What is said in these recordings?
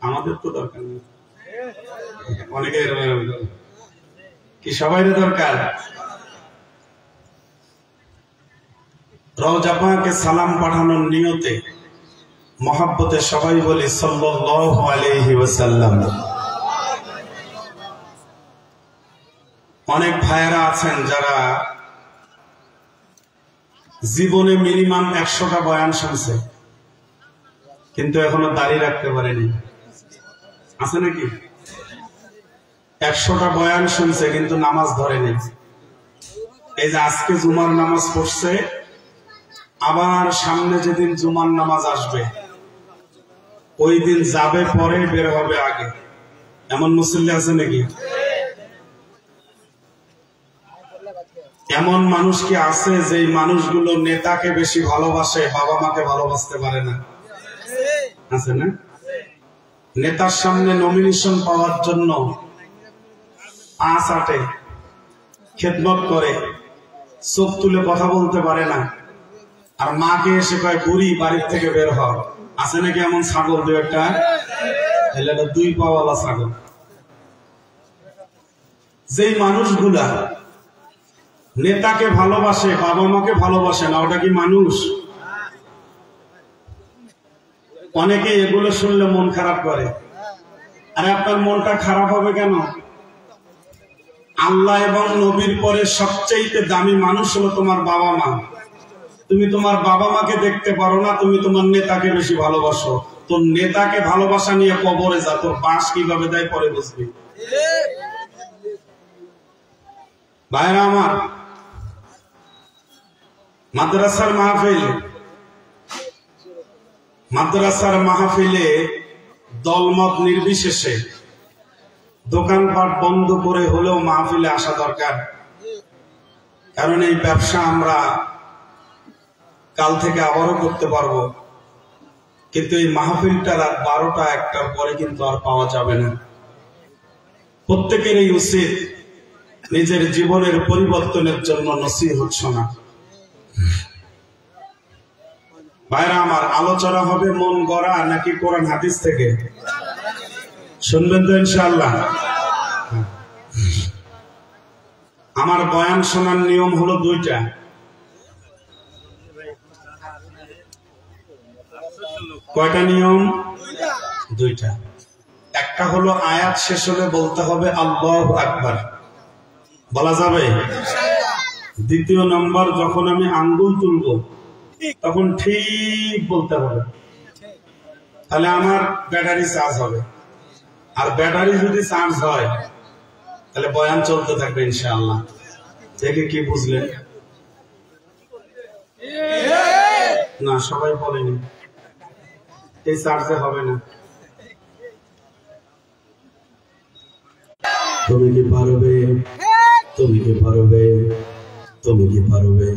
আমাদের তো দরকার নেই, অনেকের কি সবাই দরকার। রওজা পাকে সালাম পাঠানোর নিয়তে মহব্বতে সবাই বলি সাল্লাল্লাহু আলাইহি ওয়াসাল্লাম। অনেক ভাইয়েরা আছেন যারা জীবনে মিনিমাম 100টা বয়ান শুনছে, কিন্তু এখনো দাড়ি রাখতে পারেনি। আছে নাকি? 100টা বয়ান শুনছে কিন্তু নামাজ ধরেনি। এই যে আজকে জুমার নামাজ পড়ছে, আবার সামনে যেদিন জুমার নামাজ আসবে ওই দিন যাবে পরে, বের হবে আগে। এমন মুসল্লি আছে নাকি? এমন মানুষ কি আছে যে মানুষগুলো নেতাকে বেশি ভালোবাসে, বাবা মাকে ভালোবাসতে পারে না? আছে না? নেতার সামনে নমিনেশন পাওয়ার জন্য আটে খেদমত করে, চোখ তুলে কথা বলতে পারে না, আর মাকে এসে কয় বুড়ি বাড়ির থেকে বের হ। আছে নাকি এমন ছাগল? দু একটা, দুই পাওয়ালা ছাগল। যেই মানুষগুলা নেতাকে ভালোবাসে, বাবা মাকে ভালোবাসে না, ওটা কি মানুষ? অনেকে এগুলো শুনলে মন খারাপ করে। আরে আপনার মনটা খারাপ হবে কেন? আল্লাহ এবং নবীর পরে সবচেয়ে দামি মানুষ হলো তোমার বাবা মা। তুমি তোমার বাবা মাকে দেখতে পারো না, তুমি তোমার নেতাকে বেশি ভালোবাসো। তোর নেতাকে ভালোবাসা নিয়ে কবরে যা, তোর বাঁশ কিভাবে দেয় পরে বুঝবি। ভাইরা আমার, মাদ্রাসার মাহফিলে দলমত নির্বিশেষে দোকানপাট বন্ধ করে হলেও মাহফিলে আসা দরকার। কারণ এই ব্যবসা আমরা কাল থেকে আবারও করতে পারবো, কিন্তু এই মাহফিলটা রাত 12টা 1টার পরে কিন্তু আর পাওয়া যাবে না। প্রত্যেকেরই উচিত নিজের জীবনের পরিবর্তনের জন্য নসিহত শোনা। ভাইরা আমার, আলোচনা হবে মন গড়া নাকি কোরআন হাদিস থেকে? শুনবেন তো ইনশাআল্লাহ? আমার বয়ান শোনার নিয়ম হলো দুইটা। কয়টা নিয়ম? দুইটা। একটা হলো আয়াত শেষ হলে বলতে হবে আল্লাহু আকবার, বলা যাবে। দ্বিতীয় নম্বর, যখন আমি আঙ্গুল তুলবো তখন ঠিক বলতে হবে, তাহলে আমার ব্যাটারি চার্জ হবে। আর ব্যাটারি যদি চার্জ হয় তাহলে বয়ান চলতে থাকবে ইনশাআল্লাহ। থেকে কি বুঝলেন? না, সবাই বলেনি, এই চার্জে হবে না। তুমি কি পারবে? তুমি কি পারবে? তুমি কি পারবে?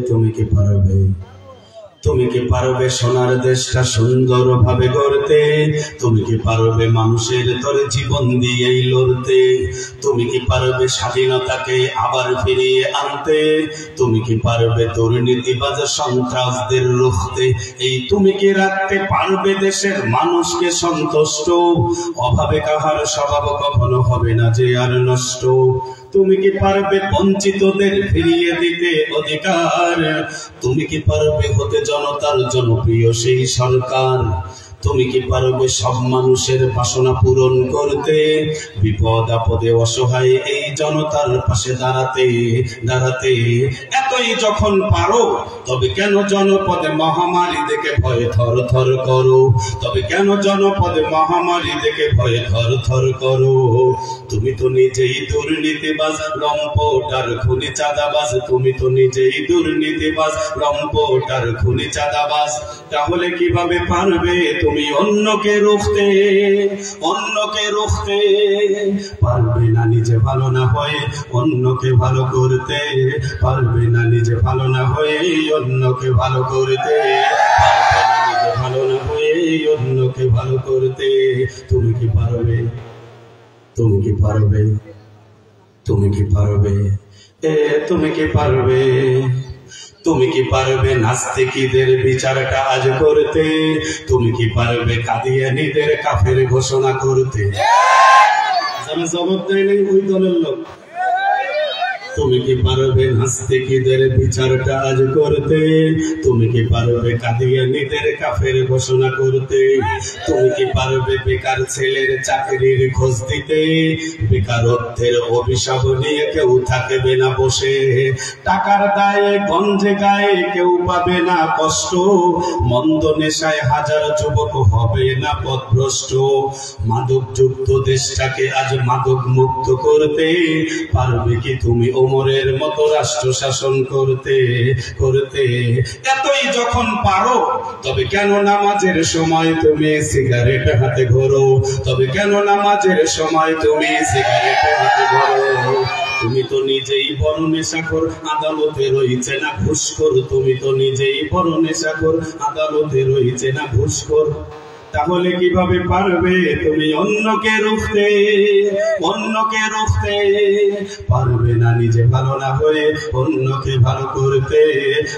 তুমি কি পারবে? তুমি কি পারবে সোনার দেশটা সুন্দর ভাবে গড়তে? তুমি কি পারবে মানুষের তরে জীবন দিয়েই লড়তে? তুমি কি পারবে স্বাধীনতাকে আবার ফিরিয়ে আনতে? তুমি কি পারবে দুর্নীতিবাজ সন্ত্রাসদের রুখতে? এই তুমি কি রাখতে পারবে দেশের মানুষকে সন্তুষ্ট? অভাবে কাহার স্বভাব কখনো হবে না যে আর নষ্ট। তুমি কি পারবে বঞ্চিতদের ফিরিয়ে দিতে অধিকার? তুমি কি পারবে হতে জনতার জনপ্রিয় সেই সরকার? তুমি কি পারবে সব মানুষের বাসনা পূরণ করতে? বিপদ আপদে অসহায় এই জনতার পাশে দাঁড়াতে দাঁড়াতে? এতই যখন পারো, তবে কেন জনপদে মহামারী দেখে ভয়ে থর থর করো? তবে কেন জনপদে মহামারী দেখে ভয়ে থর থর করো? তুমি তো নিজেই দুর্নীতিবাজ, লম্পট আর খুনি চাঁদাবাজ। তুমি তো নিজেই দুর্নীতিবাজ, লম্পট আর খুনি চাঁদাবাজ। তাহলে কিভাবে পারবে তুমি অন্যকে রুখতে? অন্যকে রুখতে পারবে না নিজে ভালো না হয়ে অন্যকে ভালো করতে। পারবে না নিজে ভালো না হয়ে অন্যকে ভালো করতে। পারবে না নিজে ভালো না হয়ে অন্যকে ভালো করতে। তুমি কি পারবে? তুমি কি পারবে? তুমি কি পারবে? তুমি কি পারবে? তুমি কি পারবে নাস্তিকদের বিচারটা আজ করতে? তুমি কি পারবে কাদিয়ানীদের কাফের ঘোষণা করতে? যারা জবাব দেয় নাই ওই দলের লোক। তুমি কি পারবে নাস্তিকদের বিচারটা আজ করতে? তুমি কি পারবে কাদিয়ানীদের কাফের ঘোষণা করতে? তুমি কি পারবে বেকার ছেলের চাকরির খোঁজ দিতে? বেকারত্বের অভিশাপ নিয়ে কেউ থাকবে না বসে, টাকার দায়ে গঞ্জে গায়ে কেউ পাবে না কষ্ট, মন্দ নেশায় হাজার যুবক হবে না পথভ্রষ্ট। মাদক যুক্ত দেশটাকে আজ মাদক মুক্ত করতে পারবে কি তুমি ওমরের মতো রাষ্ট্র শাসন করতে? এতই যখন পারো, তবে কেন নামাজের সময় তুমি সিগারেট হাতে ঘোরো? তবে কেন নামাজের সময় তুমি সিগারেট হাতে ঘোরো? তুমি তো নিজেই বড় নেশাখোর, আদালতে রয়েছে না ঘুষখোর। তুমি তো নিজেই বড় নেশাখোর, আদালতে রয়েছে না ঘুষখোর। তাহলে কিভাবে পারবে তুমি অন্যকে রুখতে? পারবে না নিজে ভালো না হয়ে অন্যকে ভালো করতে।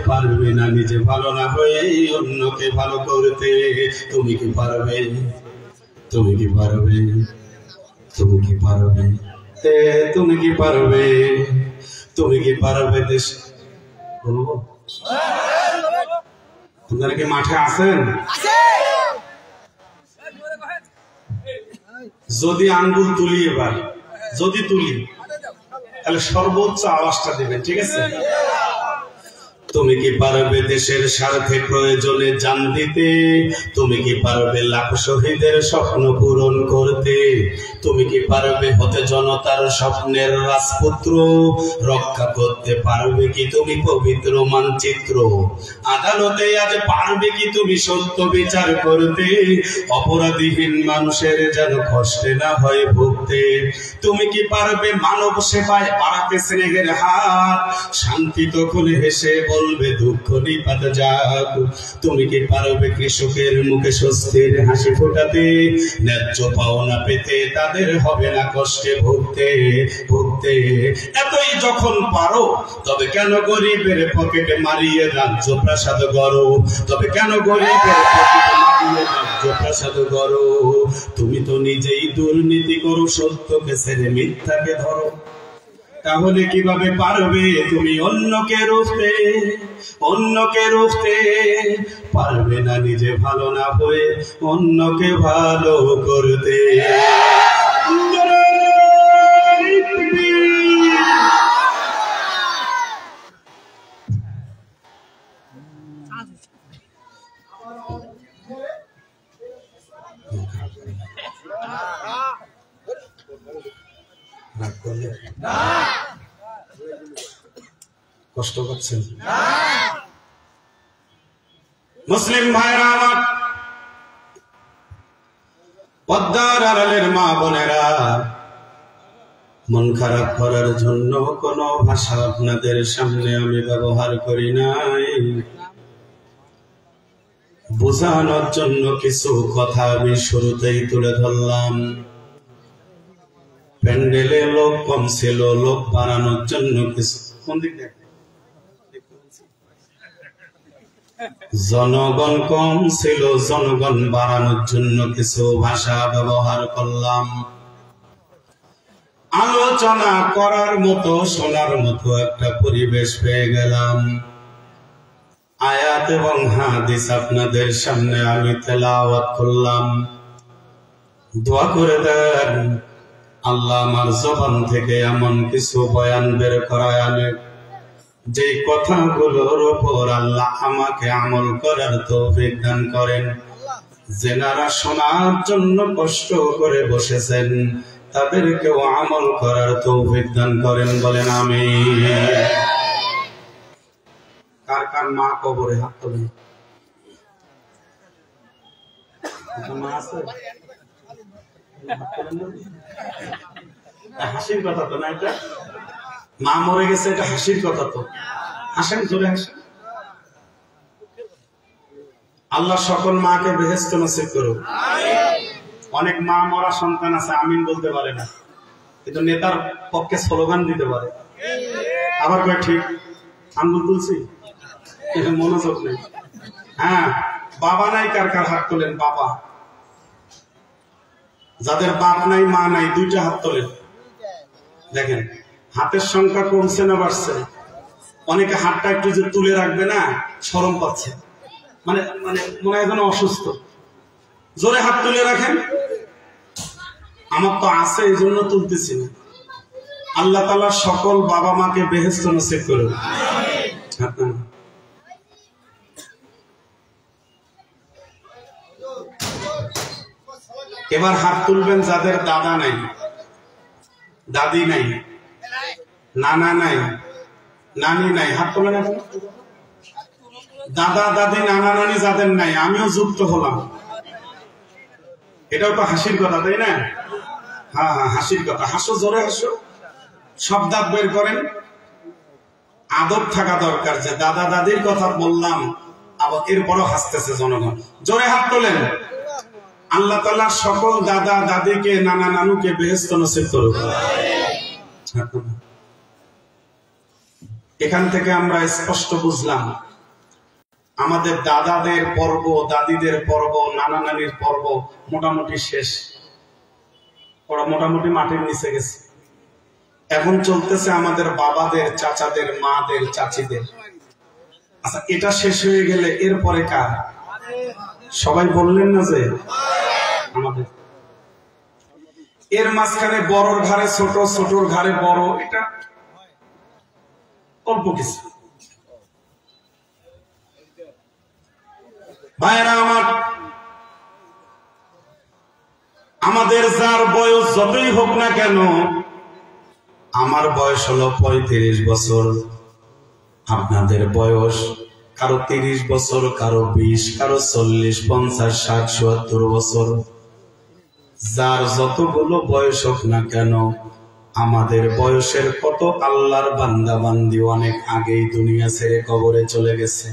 পারবে না নিজে ভালো না হয়ে অন্যকে ভালো করতে। তুমি কি পারবে? তুমি কি পারবে? তুমি কি পারবে? তুমি কি পারবে? তুমি কি পারবে দেশ বলবো? আপনারা কি মাঠে আছেন? যদি আঙ্গুল তুলি, এবার যদি তুলি তাহলে সর্বোচ্চ আওয়াজটা দেবেন, ঠিক আছে? তুমি কি পারবে দেশের স্বার্থে প্রয়োজনে জান দিতে? তুমি কি পারবে লাখ শহীদের স্বপ্ন পূরণ করতে? তুমি কি পারবে হতে জনতার স্বপ্নের রাজপুত্র? রক্ষা করতে পারবে কি তুমি পবিত্র মানচিত্র? আদালতে আজ পারবে কি তুমি সত্য বিচার করতে? অপরাধীহীন মানুষের যেন কষ্টে না হয় ভুগতে। তুমি কি পারবে মানব সেবায় বাড়াতে স্নেহের হাত? শান্তি তখন হেসে বলবে দুঃখ নিপাত যাক। তুমি কি পারবে কৃষকের মুখে স্বস্তির হাসি ফোটাতে? ন্যায্য পাওনা পেতে তাদের হবে না কষ্টে ভুগতে। এতই যখন পারো, তবে কেন গরিবের পকেটে মারিয়ে রাজ্য প্রাসাদ গড়ো? তবে কেন গরিবের পকেটে মারিয়ে রাজ্য প্রাসাদ গড়ো? তুমি তো নিজেই দুর্নীতি করো, সত্যকে ছেড়ে মিথ্যাকে ধরো। তাহলে কিভাবে পারবে তুমি অন্যকে রুখতে? পারবে না নিজে ভালো না হয়ে অন্যকে ভালো করতে। কষ্ট করছেন মুসলিম ভাইরা আমার, পদ্মার আড়ালের মা বোনেরা, মন খারাপ করার জন্য কোন ভাষা আপনাদের সামনে আমি ব্যবহার করি নাই। বোঝানোর জন্য কিছু কথা আমি শুরুতেই তুলে ধরলাম। প্যান্ডেলে লোক কম ছিল, লোক বাড়ানোর জন্য কিছু, জনগণ কম ছিল, জনগণ বাড়ানোর জন্য কিছু ভাষা ব্যবহার করলাম। আলোচনা করার মতো, শোনার মতো একটা পরিবেশ পেয়ে গেলাম। আয়াত এবং হাদিস আপনাদের সামনে আমি তেলাওয়াত করলাম। দোয়া করে দেন আল্লাহ আমার জবান থেকে এমন কিছু বয়ান বের করায় আনে যে কথাগুলোর উপর আল্লাহ আমাকে আমল করার তৌফিক দান করেন। যেনারা শোনার জন্য কষ্ট করে বসেছেন তাদেরকেও আমল করার তৌফিক দান করেন, বলেন আমিন। কার কার মা কবরে হাত তোলেন? মা আছে? হাসির কথা তো না এটা? মা মরে গেছে, এটা হাসির কথা তো। হাসেন, জোরে হাসেন। আল্লাহ সকল মাকে বেহেশত নসিব করুক। অনেক মা মরা সন্তান আছে, আমিন বলতে পারে না, কিন্তু নেতার পক্ষে স্লোগান দিতে পারে। আবার কয় ঠিক, আঙ্গুল তুলছি, মনোযোগ নেই। হ্যাঁ, বাবা নাই কার কার হাত তোলেন? বাবা, যাদের বাপ নাই মা নাই দুইটা হাত তোলেন। দেখেন হাতের সংখ্যা কমছে না বাড়ছে? অনেকে হাতটা একটু যে তুলে রাখবে না, শরম পাচ্ছে, মানে মানে মনে হয় যেন অসুস্থ। জোরে হাত তুলে রাখেন। আমার তো আছে এই জন্য তুলতেছি না। আল্লাহ তাআলা সকল বাবা মাকে বেহেশত নসিব করুন। এবার হাত তুলবেন যাদের দাদা নাই, দাদি নাই, নানা নাই, নানি নাই। হাত তোলেন এখন। দাদা দাদি নানা নানি যাদের নাই, আমিও যুক্ত হলাম। এটাও তো হাসির কথা, তাই না? হ্যাঁ হ্যাঁ, হাসির কথা। হাসো, জোরে হাসো, সব দাঁত বের করেন। আদব থাকা দরকার যে দাদা দাদির কথা বললাম, আবার এরপরও হাসতেছে জনগণ। জোরে হাত তোলেন। আল্লাহ তাআলা সকল দাদা দাদিকে নানা নানুকে বেহেশত নসিব করুন। এখান থেকে আমরা স্পষ্ট বুঝলাম আমাদের দাদাদের পর্ব, দাদিদের পর্ব, নানা নানির পর্ব মোটামুটি শেষ। ওরা মোটামুটি মাটির নিচে গেছে। এখন চলতেছে আমাদের বাবাদের, চাচাদের, মাদের, চাচিদের। আচ্ছা, এটা শেষ হয়ে গেলে এরপরে কার? সবাই বললেন না যে আমাদের। এর মাঝখানে বড়র ঘাড়ে ছোট, ছোটর ঘাড়ে বড়, এটা অল্প কিছু। ভাইরা আমার, আমাদের যার বয়স যতই হোক না কেন, আমার বয়স হলো 35 বছর, আপনাদের বয়স কারো 30 বছর, কারো 20, কারো 40, 50, 60, 70 বছর। যার যতগুলো বয়স হোক না কেন, আমাদের বয়সের কত আল্লাহর বান্দা বান্দি অনেক আগেই দুনিয়া ছেড়ে কবরে চলে গেছে।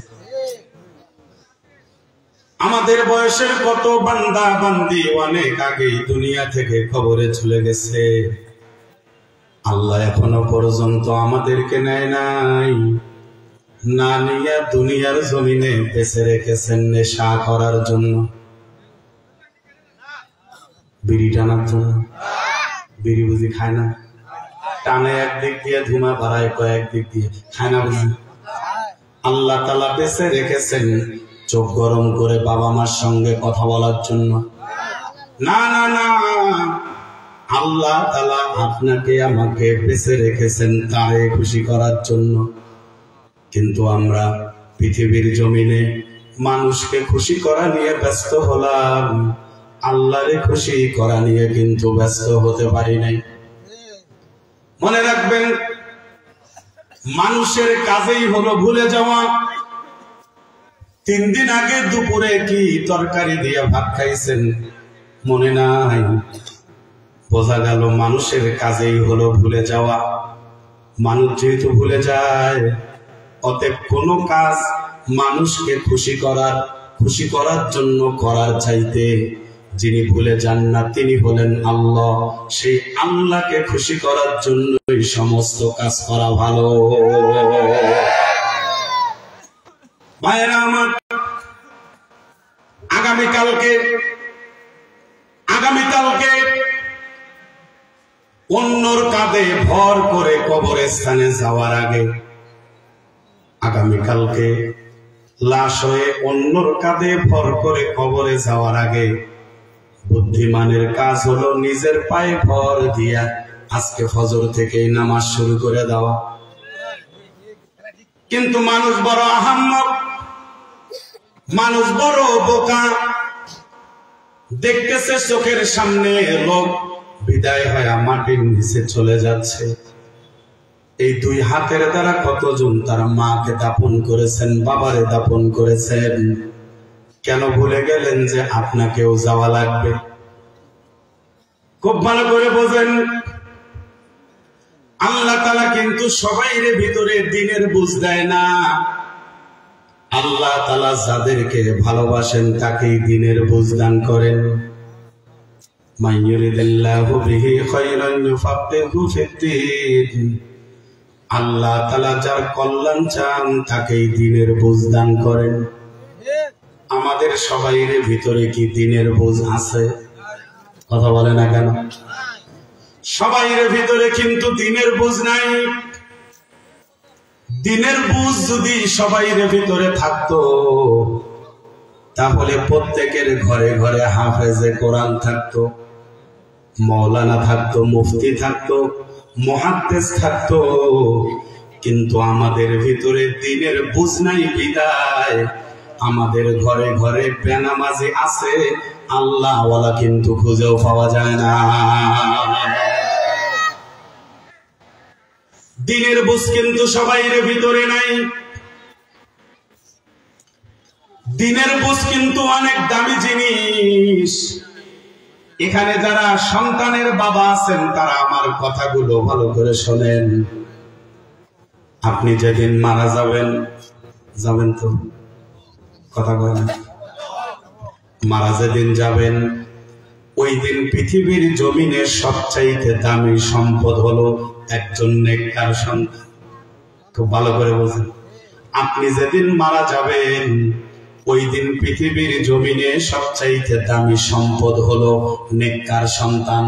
আমাদের বয়সের কত বান্দা বান্দি অনেক আগেই দুনিয়া থেকে কবরে চলে গেছে। আল্লাহ এখনো পর্যন্ত আমাদেরকে নেয় নাই, না নিয়ে দুনিয়ার জমিনে বেঁচে রেখেছেন নেশা করার জন্য, বিড়ি টানার জন্য। বিড়ি বুঝি খায় না? টানে একদিক দিয়ে, ধুমা বাড়ায় কয়েক দিক দিয়ে, খায় না বুঝি? আল্লাহ তাআলা বেঁচে রেখেছেন চোখ গরম করে বাবা মার সঙ্গে কথা বলার জন্য। না না না, আল্লাহ তাআলা আপনাকে আমাকে বেঁচে রেখেছেন তারে খুশি করার জন্য। কিন্তু আমরা পৃথিবীর জমিনে মানুষকে খুশি করা নিয়ে ব্যস্ত হলাম, আল্লাহরে খুশি করা নিয়ে কিন্তু ব্যস্ত হতে পারি নাই। মনে রাখবেন, মানুষের কাজেই হলো ভুলে যাওয়া। 3 দিন আগে দুপুরে কি তরকারি দিয়ে ভাত খাইছেন মনে নাই? বোঝা গেল মানুষের কাজেই হলো ভুলে যাওয়া। মানুষ যেহেতু ভুলে যায়, অতএব কোন কাজ মানুষকে খুশি করার জন্য করার চাইতে যিনি ভুলে যান না তিনি হলেন আল্লাহ। সেই আল্লাহকে খুশি করার জন্যই সমস্ত কাজ করা ভালো। ভাইরা আমার, আগামীকালকে অন্যর কাঁধে ভর করে কবরস্থানে যাওয়ার আগে, আগামীকালকে লাশ হয়ে অন্যর কাঁধে ভর করে কবরে যাওয়ার আগে বুদ্ধিমানের কাজ হলো নিজের পায়ে ভর দিয়া আজকে ফজর থেকেই নামাজ শুরু করে দেওয়া। কিন্তু মানুষ বড় আহাম্মক, মানুষ বড় বোকা। দেখতেছে চোখের সামনে লোক বিদায় হয়ে মাটির নিচে চলে যাচ্ছে। এই 2 হাতের দ্বারা কতজন তার মাকে দাপন করেছেন, বাবারে দাপন করেছেন। কেন ভুলে গেলেন যে আপনাকেও যাওয়া লাগবে? খুব ভালো করে বোঝেন, আল্লাহ তাআলা কিন্তু সবাইরে ভিতরে দিনের বুঝ দেয় না। আল্লাহ তাআলা যাদেরকে ভালোবাসেন তাকেই দিনের বুঝ দান করেন। মাইয়ুরিদিল্লাহু বিহি খায়রান ইউফাক্কিহু ফিদ্দীন। আল্লাহ তাআলা যার কল্যাণ চান তাকেই দ্বীনের বুঝ দান করেন। আমাদের সবাইয়ের ভিতরে কি দ্বীনের বুঝ আছে? কথা বলে না কেন? সবাইয়ের ভিতরে কিন্তু দ্বীনের বুঝ নাই। দ্বীনের বুঝ যদি সবাইয়ের ভিতরে থাকতো তাহলে প্রত্যেকের ঘরে ঘরে হাফেজে কোরআন থাকতো, মাওলানা থাকতো, মুফতি থাকতো, মুহাদ্দিস থাকতো। কিন্তু আমাদের ভিতরে দ্বীনের বুঝ নাই বিদায় আমাদের ঘরে ঘরে বেনামাজি আছে, আল্লাহ ওয়ালা কিন্তু খুঁজেও পাওয়া যায় না। দ্বীনের বুঝ কিন্তু সবাইয়ের ভিতরে নাই। দ্বীনের বুঝ কিন্তু অনেক দামি জিনিস। এখানে যারা সন্তানের বাবা আছেন তারা আমার কথাগুলো ভালো করে শোনেন। আপনি যেদিন মারা যাবেন, যাবেন তো? কথা বলেন। মারা যেদিন যাবেন ওই দিন পৃথিবীর জমিনে সবচাইতে দামি সম্পদ হলো একজন নেককার সন্তান। খুব ভালো করে বলছেন। আপনি যেদিন মারা যাবেন ওই দিন পৃথিবীর জমিনে সবচাইতে দামি সম্পদ হলো নেককার সন্তান।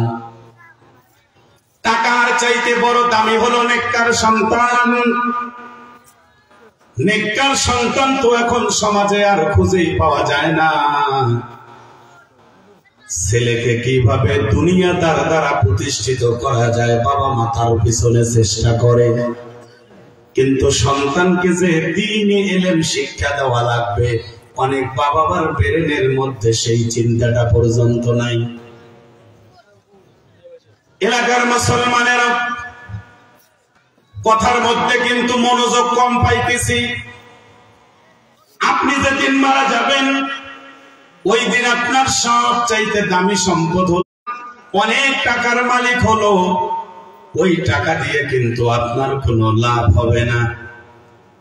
টাকার চাইতে বড় দামি হলো নেককার সন্তান। নেককার সন্তান তো এখন সমাজে আর খুঁজেই পাওয়া যায় না। ছেলেকে কিভাবে দুনিয়াদার দ্বারা প্রতিষ্ঠিত করা যায় বাবা মা তার পিছনে চেষ্টা করে, কিন্তু সন্তানকে যে দ্বীনি ইলম শিক্ষা দেওয়া লাগবে অনেক বাবা মার ব্রেনের মধ্যে সেই চিন্তাটা পর্যন্ত নাই। এলাকার মুসলমানেরা কথার মধ্যে কিন্তু মনোযোগ কম পাইতেছি। আপনি যেদিন মারা যাবেন ওই দিন আপনার সবচাইতে দামি সম্পদ হলো, অনেক টাকার মালিক হলো, ওই টাকা দিয়ে কিন্তু আপনার কোনো লাভ হবে না।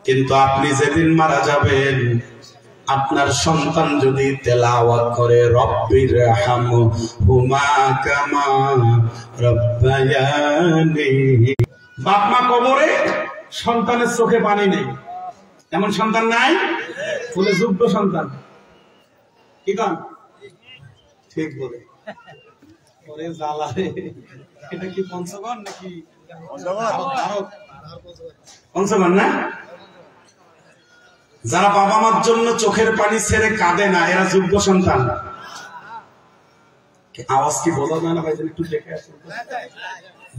কিন্তু আপনি যেদিন মারা যাবেন আপনার সন্তান যদি তেলাওয়াত করে রব্বির হামহুমা কামা রব্বায়ানি, বাপ মা কবরে সন্তানের চোখে পানি নেই, এমন সন্তান নাই? বলে যোগ্য সন্তান। কি কান? ঠিক বলে। ওরে জ্বালা রে, এটা কি পঞ্চগড় নাকি? পঞ্চগড় না? যারা বাবা মার জন্য চোখের পানি ছেড়ে কাঁদে না এরা যোগ্য সন্তান। আওয়াজ কি বোঝা যায় না ভাই? একটু দেখে আসুন।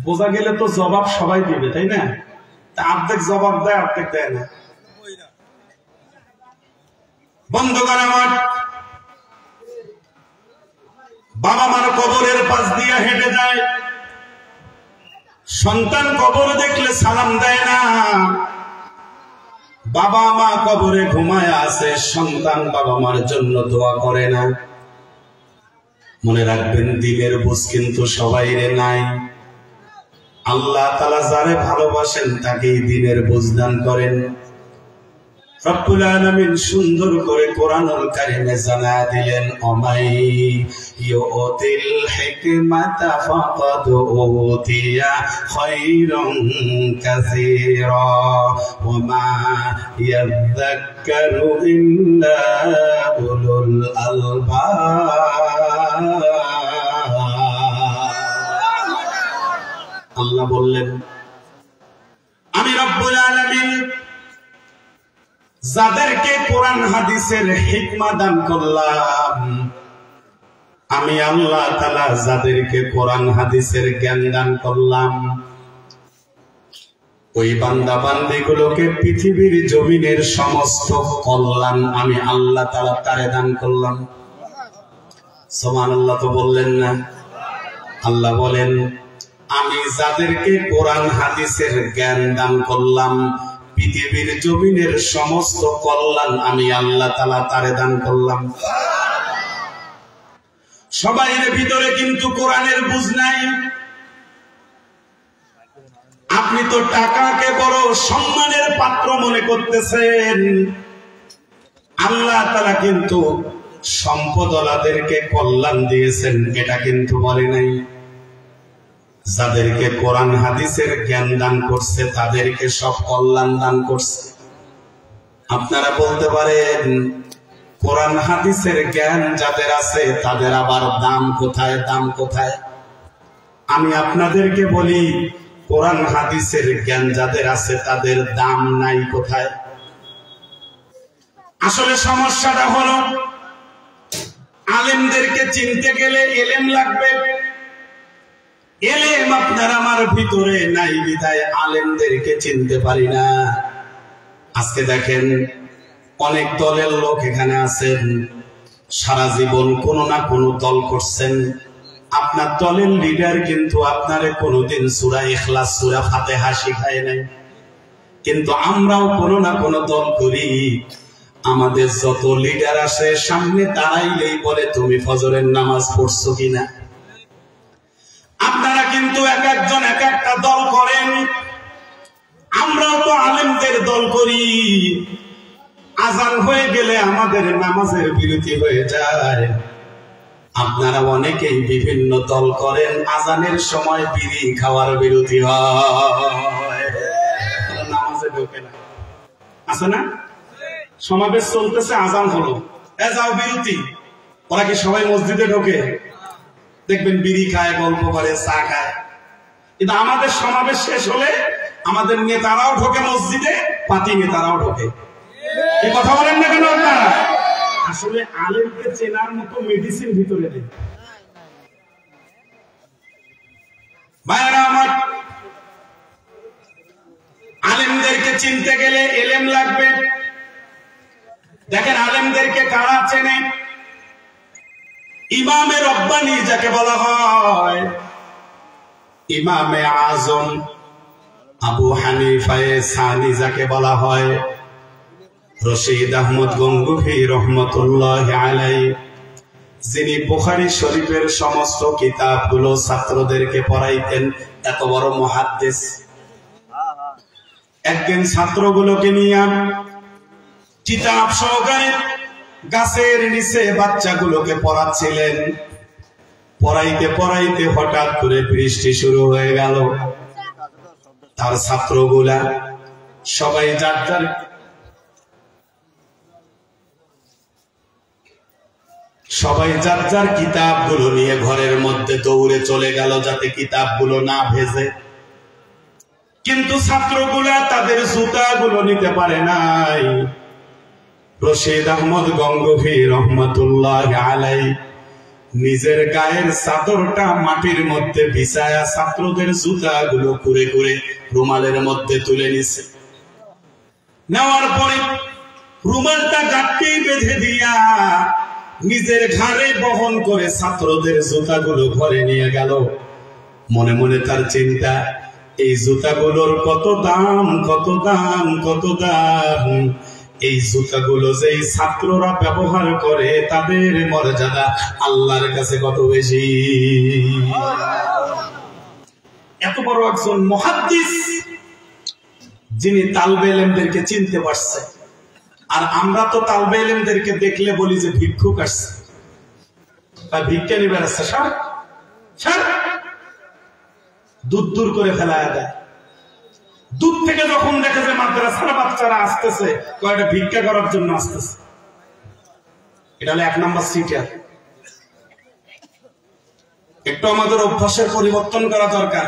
বোঝা গেলে তো জবাব সবাই দিবে, তাই না? অর্ধেক জবাব দেয়, অর্ধেক দেয় না। বন্ধুগণ আমার, বাবা মার কবরের পাশ দিয়ে হেঁটে যায়, সন্তান কবর দেখলে সালাম দেয় না। বাবা মা কবরে ঘুমায় আছে, সন্তান বাবা মার জন্য দোয়া করে না। মনে রাখবেন দ্বীনের বুঝ কিন্তু সবাইরে নাই। আল্লাহ তাআলা যারে ভালোবাসেন তাকেই দ্বীনের বুঝ দান করেন। রব্বুল আলামিন সুন্দর করে কোরআনুল কারীমে জানায়া দিলেন, অমাই ইউতিল হিকমাতা ফাকাদ উতিয়া খায়রান কাসীরা ওয়া মা ইয়াযাক্কারু ইল্লা উলুল আলবাব। আল্লাহ বললেন, আমি রব্বুল আলামিন যাদেরকে কোরআন হাদিসের হিকমা দান করলাম, আমি আল্লাহ তাআলা যাদেরকে কোরআন হাদিসের জ্ঞান দান করলাম, ওই বান্দা বান্দীগুলোকে পৃথিবীর জমিনের সমস্ত কল্যাণ আমি আল্লাহ তাআলা তারে দান করলাম। সুবহানাল্লাহ তো বললেন না? আল্লাহ বলেন, আমি যাদেরকে কোরআন হাদিসের জ্ঞান দান করলাম পৃথিবীর জমিনের সমস্ত কল্যাণ আমি আল্লাহ তাআলা তারে দান করলাম। সবাইয়ের ভিতরে কিন্তু কোরআনের বুঝ নাই। আপনি তো টাকাকে বড় সম্মানের পাত্র মনে করতেছেন। আল্লাহ তাআলা কিন্তু সম্পদওয়ালাদেরকে কল্যাণ দিয়েছেন, এটা কিন্তু বলে নাই। যাদেরকে কোরআন হাদিসের জ্ঞান দান করছে তাদেরকে সব কল্যাণ দান করছে। আপনারা বলতে পারেন কোরআন হাদিসের জ্ঞান যাদের আছে তাদের আবার দাম কোথায়, দাম কোথায়? আমি আপনাদেরকে বলি কোরআন হাদিসের জ্ঞান যাদের আছে তাদের দাম নাই কোথায়? আসলে সমস্যাটা হলো আলেমদেরকে চিনতে গেলে এলেম লাগবে। এলেম আপনার আমার ভিতরে নাই বিধায় আলেমদেরকে চিনতে পারি না। আজকে দেখেন অনেক দলের লোক এখানে আছেন, সারা জীবন কোনো না কোনো দল করছেন। আপনার দলের লিডার কিন্তু আপনারে কোনোদিন সূরা ইখলাস সূরা ফাতিহা শিখায় নাই, কিন্তু আমরাও কোনো না কোনো দল করি। আমাদের যত লিডার আসে সামনে দাঁড়াইলেই বলে তুমি ফজরের নামাজ পড়ছো কিনা। আপনারা কিন্তু এক একজন এক একটা দল করেন, আমরাও তো আলেমদের দল করি। আজান হয়ে গেলে আমাদের নামাজের বিরতি হয়ে যায়। আপনারা অনেকেই বিভিন্ন দল করেন, আজানের সময় বিড়ি খাওয়ার বিরতি হয়, নামাজে ঢোকে না। আছে না? সমাবেশ চলতেছে, আজান হলো, যাও বিরতি। ওরা কি সবাই মসজিদে ঢোকে? দেখবেন বিড়ি খায়, গল্প করে, চা খায়। কিন্তু আমাদের সমাবেশ শেষ হলে আমাদের নেতারাও ঢোকে মসজিদে, পাতি নেতারাও ঢোকে। এই কথা বলেন না কেন আপনারা? আসলে আলেমকে চেনার মতো মেডিসিন ভিতরে নেই। ভাইরা আমার, আলেমদেরকে চিনতে গেলে এলেম লাগবে। দেখেন আলেমদেরকে কারা চেনে? ইমামে রব্বানি যাকে বলা হয়, ইমামে আজম আবু হানিফায়ে সানি যাকে বলা হয়, রশিদ আহমদ গঙ্গোহী রহমতুল্লাহি আলাইহি, যিনি বুখারী শরীফের সমস্ত কিতাবগুলো ছাত্রদেরকে পড়াইতেন, এত বড় মুহাদ্দিস। একদিন ছাত্রগুলোকে নিয়ে কিতাব সহকারে গাছের নিচে বাচ্চাগুলোকে পড়াচ্ছিলেন। পড়াইতে পড়াইতে হঠাৎ করে বৃষ্টি শুরু হয়ে গেল। তার ছাত্রগুলা সবাই যার যার কিতাবগুলো নিয়ে ঘরের মধ্যে দৌড়ে চলে গেল যাতে কিতাবগুলো না ভেজে। কিন্তু ছাত্রগুলা তাদের জুতাগুলো নিতে পারে নাই। রশিদ আহমদ গঙ্গোহী রহমতুল্লাহি আলাইহি নিজের গায়ের চাদরটা মাটির মধ্যে বিছায়া ছাত্রদের জুতাগুলো কুরে কুরে রুমালের মধ্যে তুলে নিছে। নেওয়ার পরে রুমালটা গাঁটটি বেঁধে দিয়া নিজের ঘাড়ে বহন করে ছাত্রদের জুতাগুলো ঘরে নিয়ে গেল। মনে মনে তার চিন্তা, এই জুতাগুলোর কত দাম, কত দাম, কত দাম। এই জুতাগুলো যে ছাত্ররা ব্যবহার করে তাদের মর্যাদা আল্লাহর কাছে কত বেশি। এত বড় একজন মুহাদ্দিস যিনি তালবে ইলমদেরকে চিনতে পারছে। আর আমরা তো তালবে ইলমদেরকে দেখলে বলি যে ভিক্ষুক আসছে, ভিক্ষা নিবে আসছে, সর দুধ দূর করে ফেলায় দেয়। দূর থেকে যখন দেখে যে মাদ্রাসার বাচ্চারা আসতেছে, কয়টা ভিক্ষা করার জন্য আসতেছে, এটা হলো 1 নম্বর সিটার। একটু আমাদের অভ্যাসের পরিবর্তন করা দরকার।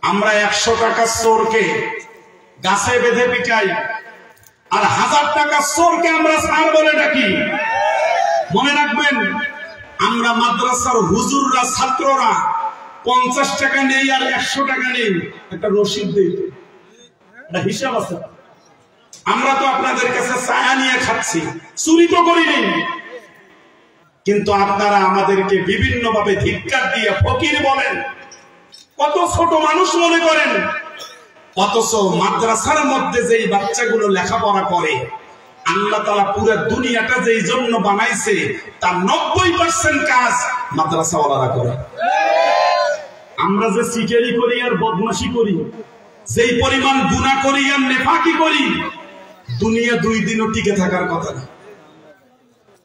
আমরা 100 টাকার চোরকে গাছে বেঁধে পিটাই, আর 1000 টাকার চোরকে আমরা স্যার বলে ডাকি। মনে রাখবেন, আমরা মাদ্রাসার হুজুররা, ছাত্ররা 50 টাকা নেই আর 100 টাকা নেই, একটা রসিদ দেই, একটা হিসাব আছে। আমরা তো আপনাদের কাছে ছায়া নিয়ে খাচ্ছি, চুরি তো করি নেই, কিন্তু আপনারা আমাদেরকে বিভিন্ন ভাবে ধিক্কার দিয়ে ফকির বলেন, কত ছোট মানুষ মনে করেন। অথচ মাদ্রাসার মধ্যে যেই বাচ্চাগুলো লেখাপড়া করে, আল্লাহ তাআলা পুরো দুনিয়াটা যেই জন্য বানাইছে তার 90% কাজ মাদ্রাসাওয়ালারা করে। আমরা যে সিটারি করি আর বদমাশি করি, যেই পরিমাণ গুনাহ করি আর নেফাকি করি, দুনিয়া 2 দিনও টিকে থাকার কথা না।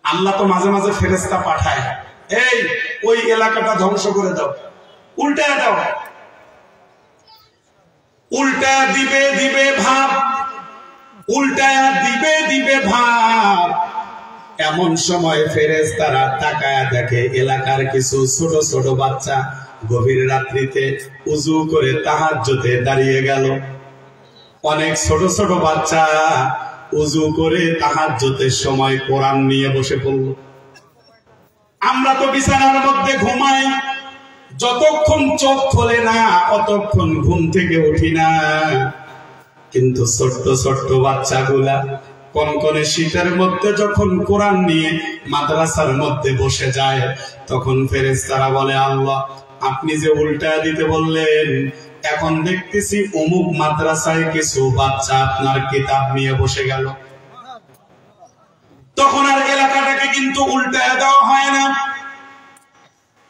আল্লাহ তো মাঝে মাঝে ফেরেশতা পাঠায়, এই ওই এলাকাটা ধ্বংস করে দাও, উল্টা দাও, উল্টা দিবে দিবে ভাব, উল্টা দিবে দিবে ভাব। এমন সময় ফেরেশতারা তাকায়া দেখে এলাকার কিছু ছোট ছোট বাচ্চা গভীর রাত্রিতে উজু করে তাহাজ্জুদে দাঁড়িয়ে গেল। অনেক ছোট ছোট বাচ্চা উজু করে তাহাজ্জুদের সময় কোরআন নিয়ে বসে পড়ল। আমরা তো বিছানার মধ্যে ঘুমাই, যতক্ষণ চোখ খোলে না অতক্ষণ ঘুম থেকে উঠি না। কিন্তু ছোট্ট ছোট্ট বাচ্চাগুলা কনকনে শীতের মধ্যে যখন কোরআন নিয়ে মাদ্রাসার মধ্যে বসে যায়, তখন ফেরেশতারা বলে, আল্লাহ আপনি যে উল্টা দিতে বললেন, এখন দেখতেছি অমুক মাদ্রাসায় কিছু বাচ্চা আপনার কিতাব নিয়ে বসে গেল। তখন আর এলাকাটাকে কিন্তু উল্টা দেওয়া হয় না।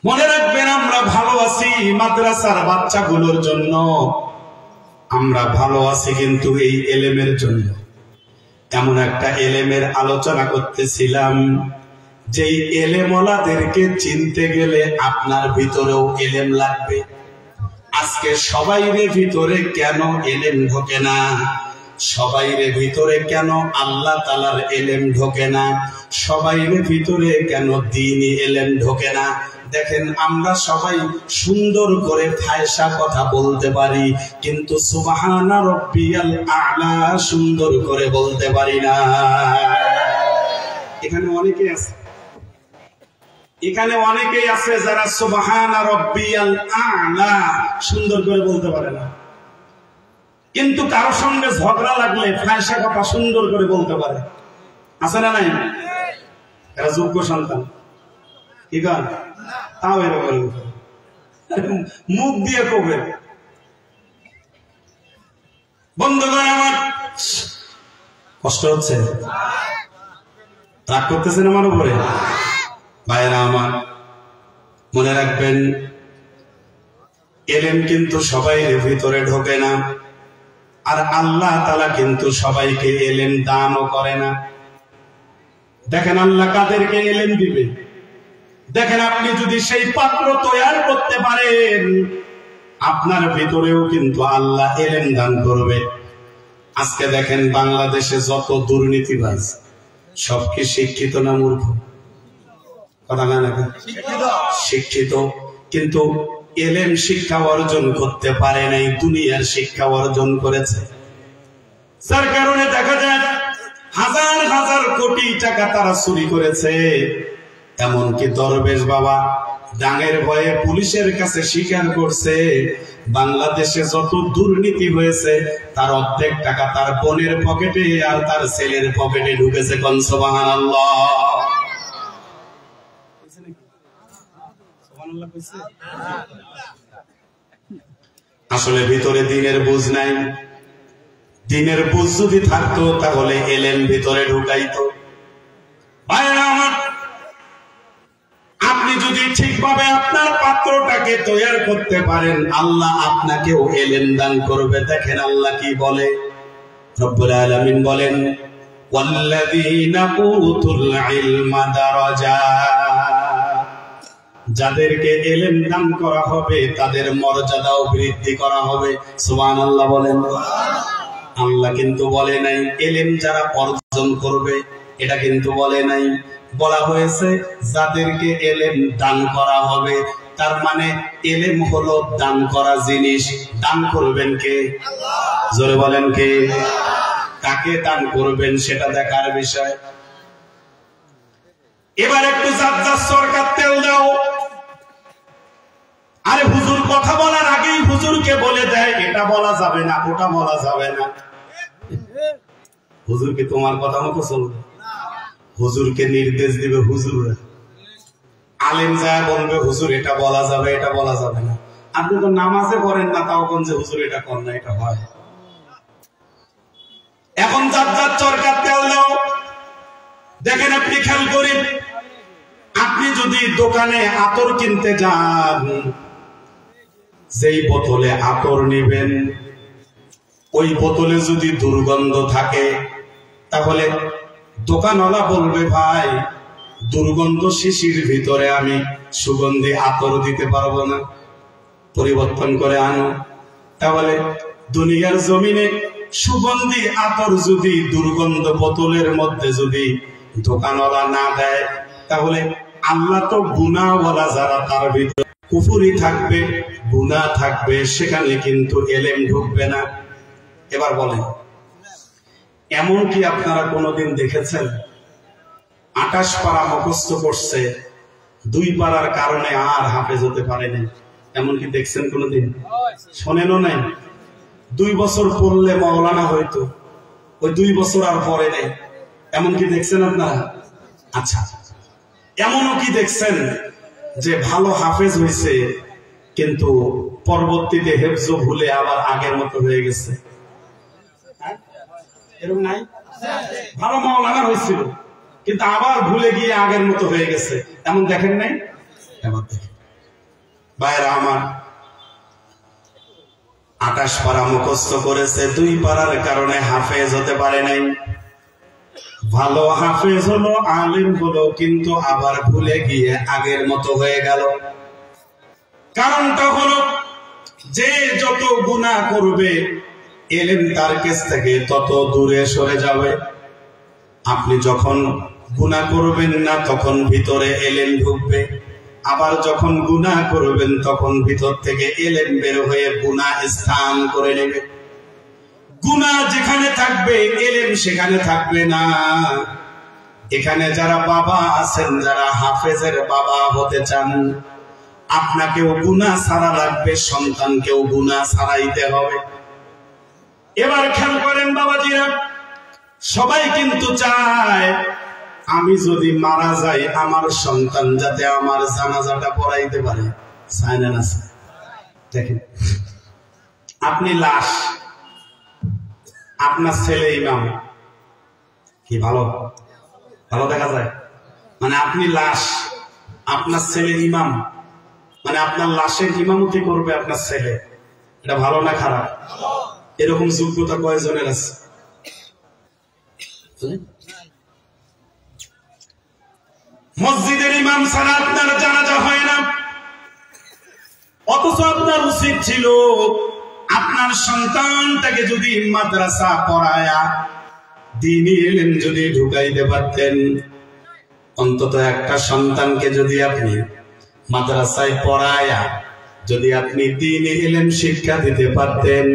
মনে রাখবেন, আমরা ভালো আছি মাদ্রাসার বাচ্চাগুলোর জন্য, আমরা ভালো আছি কিন্তু এই এলেমের জন্য। এমন একটা এলেমের আলোচনা করতেছিলাম, যেই এলেমওয়ালাদেরকে চিনতে গেলে আপনার ভিতরেও এলেম লাগবে। আজকে সবাইরে ভিতরে কেন এলেম ঢোকে না? সবাইরে ভিতরে কেন আল্লাহ তাআলার এলেম ঢোকে না? সবাইরে ভিতরে কেন দ্বীনি এলেম ঢোকে না? দেখেন, আমরা সবাই সুন্দর করে ফায়সা কথা বলতে পারি, কিন্তু সুবহানা রাব্বিয়াল আ'লা সুন্দর করে বলতে পারি না। এখানে অনেকেই আছে যারা সুবহানা রাব্বিয়াল আ'লা সুন্দর করে বলতে পারে না, কিন্তু কারোর সঙ্গে ঝগড়া লাগলে ফায়সা কথা সুন্দর করে বলতে পারে। আছে না নাই? এরা যোগ্য সন্তান, কি গান তাও এরকম মুখ দিয়ে কবে। বন্ধুগণ আমার, কষ্ট হচ্ছে? রাগ করতেছেন আমার উপরে? ভাইরা আমার, মনে রাখবেন, এলেম কিন্তু সবাই ভিতরে ঢোকে না, আর আল্লাহ তাআলা কিন্তু সবাইকে এলেম দানও করে না। দেখেন আল্লাহ কাদেরকে এলেম দিবে। দেখেন, আপনি যদি সেই পাত্র তৈরি করতে পারেন, আপনার ভিতরেও কিন্তু আল্লাহ এলেম দান করবে। আজকে দেখেন, বাংলাদেশে যত দুর্নীতিবাজ সব কি শিক্ষিত না মূর্খ? কথা না না, শিক্ষিত, কিন্তু এলেম শিক্ষা অর্জন করতে পারে নাই, দুনিয়ার শিক্ষা অর্জন করেছে। যার কারণে দেখা যায় হাজার হাজার কোটি টাকা তারা চুরি করেছে। এমনকি দরবেশ বাবা ডাঙের ভয়ে পুলিশের কাছে স্বীকার করছে, বাংলাদেশে যত দুর্নীতি হয়েছে তার অর্ধেক টাকা তার বোনের পকেটে আর তার ছেলের পকেটে ঢুকেছে। কোন সুবহানাল্লাহ। আসলে ভিতরে দ্বীনের বুঝ নাই। দ্বীনের বুঝ যদি থাকতো তাহলে এলেম ভিতরে ঢুকাইতো। ভাইরা আমার, আপনি যদি ঠিকভাবে আপনার পাত্রটাকে তৈরি করতে পারেন, আল্লাহ আপনাকেও এলেম দান করবে। দেখেন আল্লাহ কি বলে, রব্বুল আলামিন বলেন, ওয়াল্লাযীনা উতুল ইলমা দারাজাত, যাদেরকে এলেম দান করা হবে তাদের মর্যাদাও বৃদ্ধি করা হবে। সুবহানাল্লাহ বলেন। আল্লাহ কিন্তু বলে নাই এলেম যারা অর্জন করবে, এটা কিন্তু বলে নাই। বলা হয়েছে যাদেরকে এলেম দান করা হবে। তার মানে এলেম হলো দান করা জিনিস। দান করবেন কে? জোরে বলেন কে? কাকে দান করবেন সেটা দেখার বিষয়। এবার একটু জাজ্জাজ সরকার তেল দাও। আরে হুজুর কথা বলার আগেই হুজুরকে বলে দেয় এটা বলা যাবে না, ওটা বলা যাবে না। হুজুর কি তোমার কথা মতো চলবে? হুজুরকে নির্দেশ দিবে হুজুররা। আলেম যায় বলবে হুজুর এটা বলা যাবে, এটা বলা যাবে না। আপনি তো নামাজে পড়েন না, তাও কোন যে হুজুর এটা কর না, এটা হয়। এখন জাজ্জাজ সরকার তেল দাও। দেখেন আপনি খেয়াল করেন, আপনি যদি দোকানে আতর কিনতে যান, যেই বোতলে আতর নেবেন ওই বোতলে যদি দুর্গন্ধ থাকে, তাহলে দোকানওয়ালা বলবে ভাই দুর্গন্ধ শিশির ভিতরে আমি সুগন্ধি আতর দিতে পারবো না। পরিবর্তন করে আনো। তাহলে দুনিয়ার জমিনে সুগন্ধি আতর যদি দুর্গন্ধ বোতলের মধ্যে যদি দোকানওয়ালা না দেয়, তাহলে আল্লাহ তো গুনাহওয়ালা যারা তার ভিতরে কুফরি থাকবে, গুনাহ থাকবে, সেখানে কিন্তু এলেম ঢুকবে না। এবার বলেন, এমন কি আপনারা কোনোদিন দেখেছেন 28 পারা মুখস্থ করছে, 2 পারার কারণে আর হাফেজ হতে পারেনি? এমন কি দেখছেন কোনোদিন? শোনেনও নাই? 2 বছর পড়লে মাওলানা হয়তো, ওই 2 বছর আর পরে নেই। এমন কি দেখছেন আপনারা? আচ্ছা, এমনও কি দেখছেন যে ভালো হাফেজ হয়েছে কিন্তু পরবর্তীতে হেফজ ভুলে আবার আগের মতো হয়ে গেছে? এরকম নাই? ভালো মাওলানা হয়েছিল কিন্তু আবার ভুলে গিয়ে আগের মতো হয়ে গেছে, এমন দেখেন নাই? এবার দেখেন ভাইরা আমার, 28 পারা মুখস্থ করেছে, 2 পারার কারণে হাফেজ হতে পারে নাই। ভালো হাফেজ হলো, আলিম হলো, কিন্তু আবার ভুলে গিয়ে আগের মতো হয়ে গেল। কারণটা হলো যে যত গুনাহ করবে এলেম তার কাছ থেকে তত দূরে সরে যাবে। আপনি যখন গুনাহ করবেন না তখন ভিতরে এলেম ঢুকবে, আবার যখন গুনাহ করবেন তখন ভিতর থেকে এলেম বের হয়ে গুনাহ স্থান করে নেবে। গুনাহ যেখানে থাকবে এলেম সেখানে থাকবে না। এখানে যারা বাবা আছেন, যারা হাফেজের বাবা হতে চান, আপনাকেও গুনাহ ছাড়া লাগবে, সন্তানকেও গুনাহ ছাড়াইতে হবে। এবার খেয়াল করেন বাবাজিরা, সবাই কিন্তু চায় আমি যদি মারা যাই আমার সন্তান যাতে আমার জানাজাটা পড়াইতে পারে, চায় না? দেখেন, আপনি লাশ, আপনার ছেলে ইমাম, কি ভালো ভালো দেখা যায়? মানে আপনি লাশ, আপনার ছেলে ইমাম, মানে আপনার লাশের ইমামতি করবে আপনার ছেলে, এটা ভালো না খারাপ? এরকম যোগ্যতা কয়জনের আছে? মসজিদের ইমাম ছাড়া আপনার জানাজা হয় না, অথচ আপনার উচিত ছিল আপনার সন্তানটাকে যদি মাদ্রাসা পড়ায়া দ্বীনি ইলম যদি ঢুকাইতে পারতেন। অন্তত একটা সন্তানকে যদি আপনি মাদ্রাসায় পড়ায়া যদি আপনি দ্বীনি ইলম শিক্ষা দিতে পারতেন,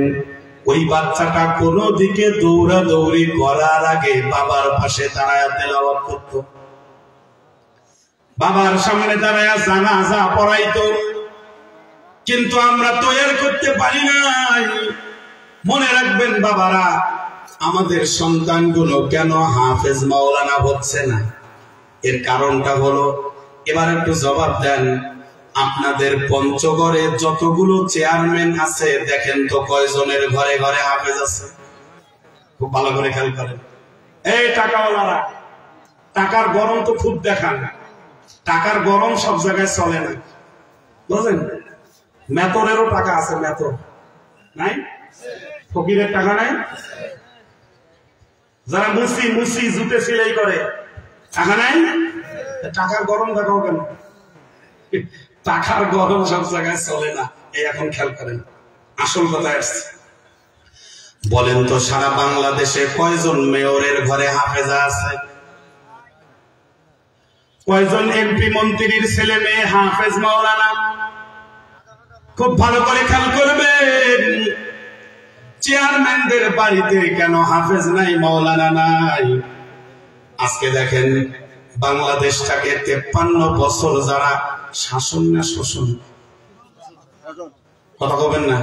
ওই বাচ্চাটা কোনো দিকে দৌড়াদৌড়ি করার আগে বাবার পাশে দাঁড়ায়া তেলাওয়াত করত, বাবার সামনে দাঁড়ায়া জানাজা পড়াইতো। কিন্তু আমরা তৈরি করতে পারি নাই। মনে রাখবেন বাবারা, আমাদের সন্তানগুলো কেন হাফেজ মাওলানা হচ্ছে না? এর কারণটা হলো, এবার একটু জবাব দেন, আপনাদের পঞ্চগড়ে যতগুলো চেয়ারম্যান আছে দেখেন তো কয়জনের ঘরে ঘরে হাফেজ আছে? খুব ভালো করে খেয়াল করেন। এই টাকাওয়ালারা, টাকার গরম তো খুব দেখান, টাকার গরম সব জায়গায় চলে না, বুঝলেন? মেতরেরও টাকা আছে, মেতর নাই? ফকিরের টাকা নাই? যারা মুসি মুসি জুতে সিলাই করে টাকা নাই? টাকার গরম দেখাও কেন? টাকার গরম সব জায়গায় চলে না। এই এখন খেয়াল করেন, আসল কথা আসছে। বলেন তো সারা বাংলাদেশে কয়জন মেয়রের ঘরে হাফেজা আছে? কয়জন এমপি মন্ত্রীর ছেলে মেয়ে হাফেজ মাওলানা? খুব ভালো করে খেয়াল করবেন, চেয়ারম্যানদের বাড়িতে কেন হাফেজ নাই, মাওলানা নাই? আজকে দেখেন বাংলাদেশটাকে 53 বছর যারা শাসন না শোষণ, কথা বলবেন না,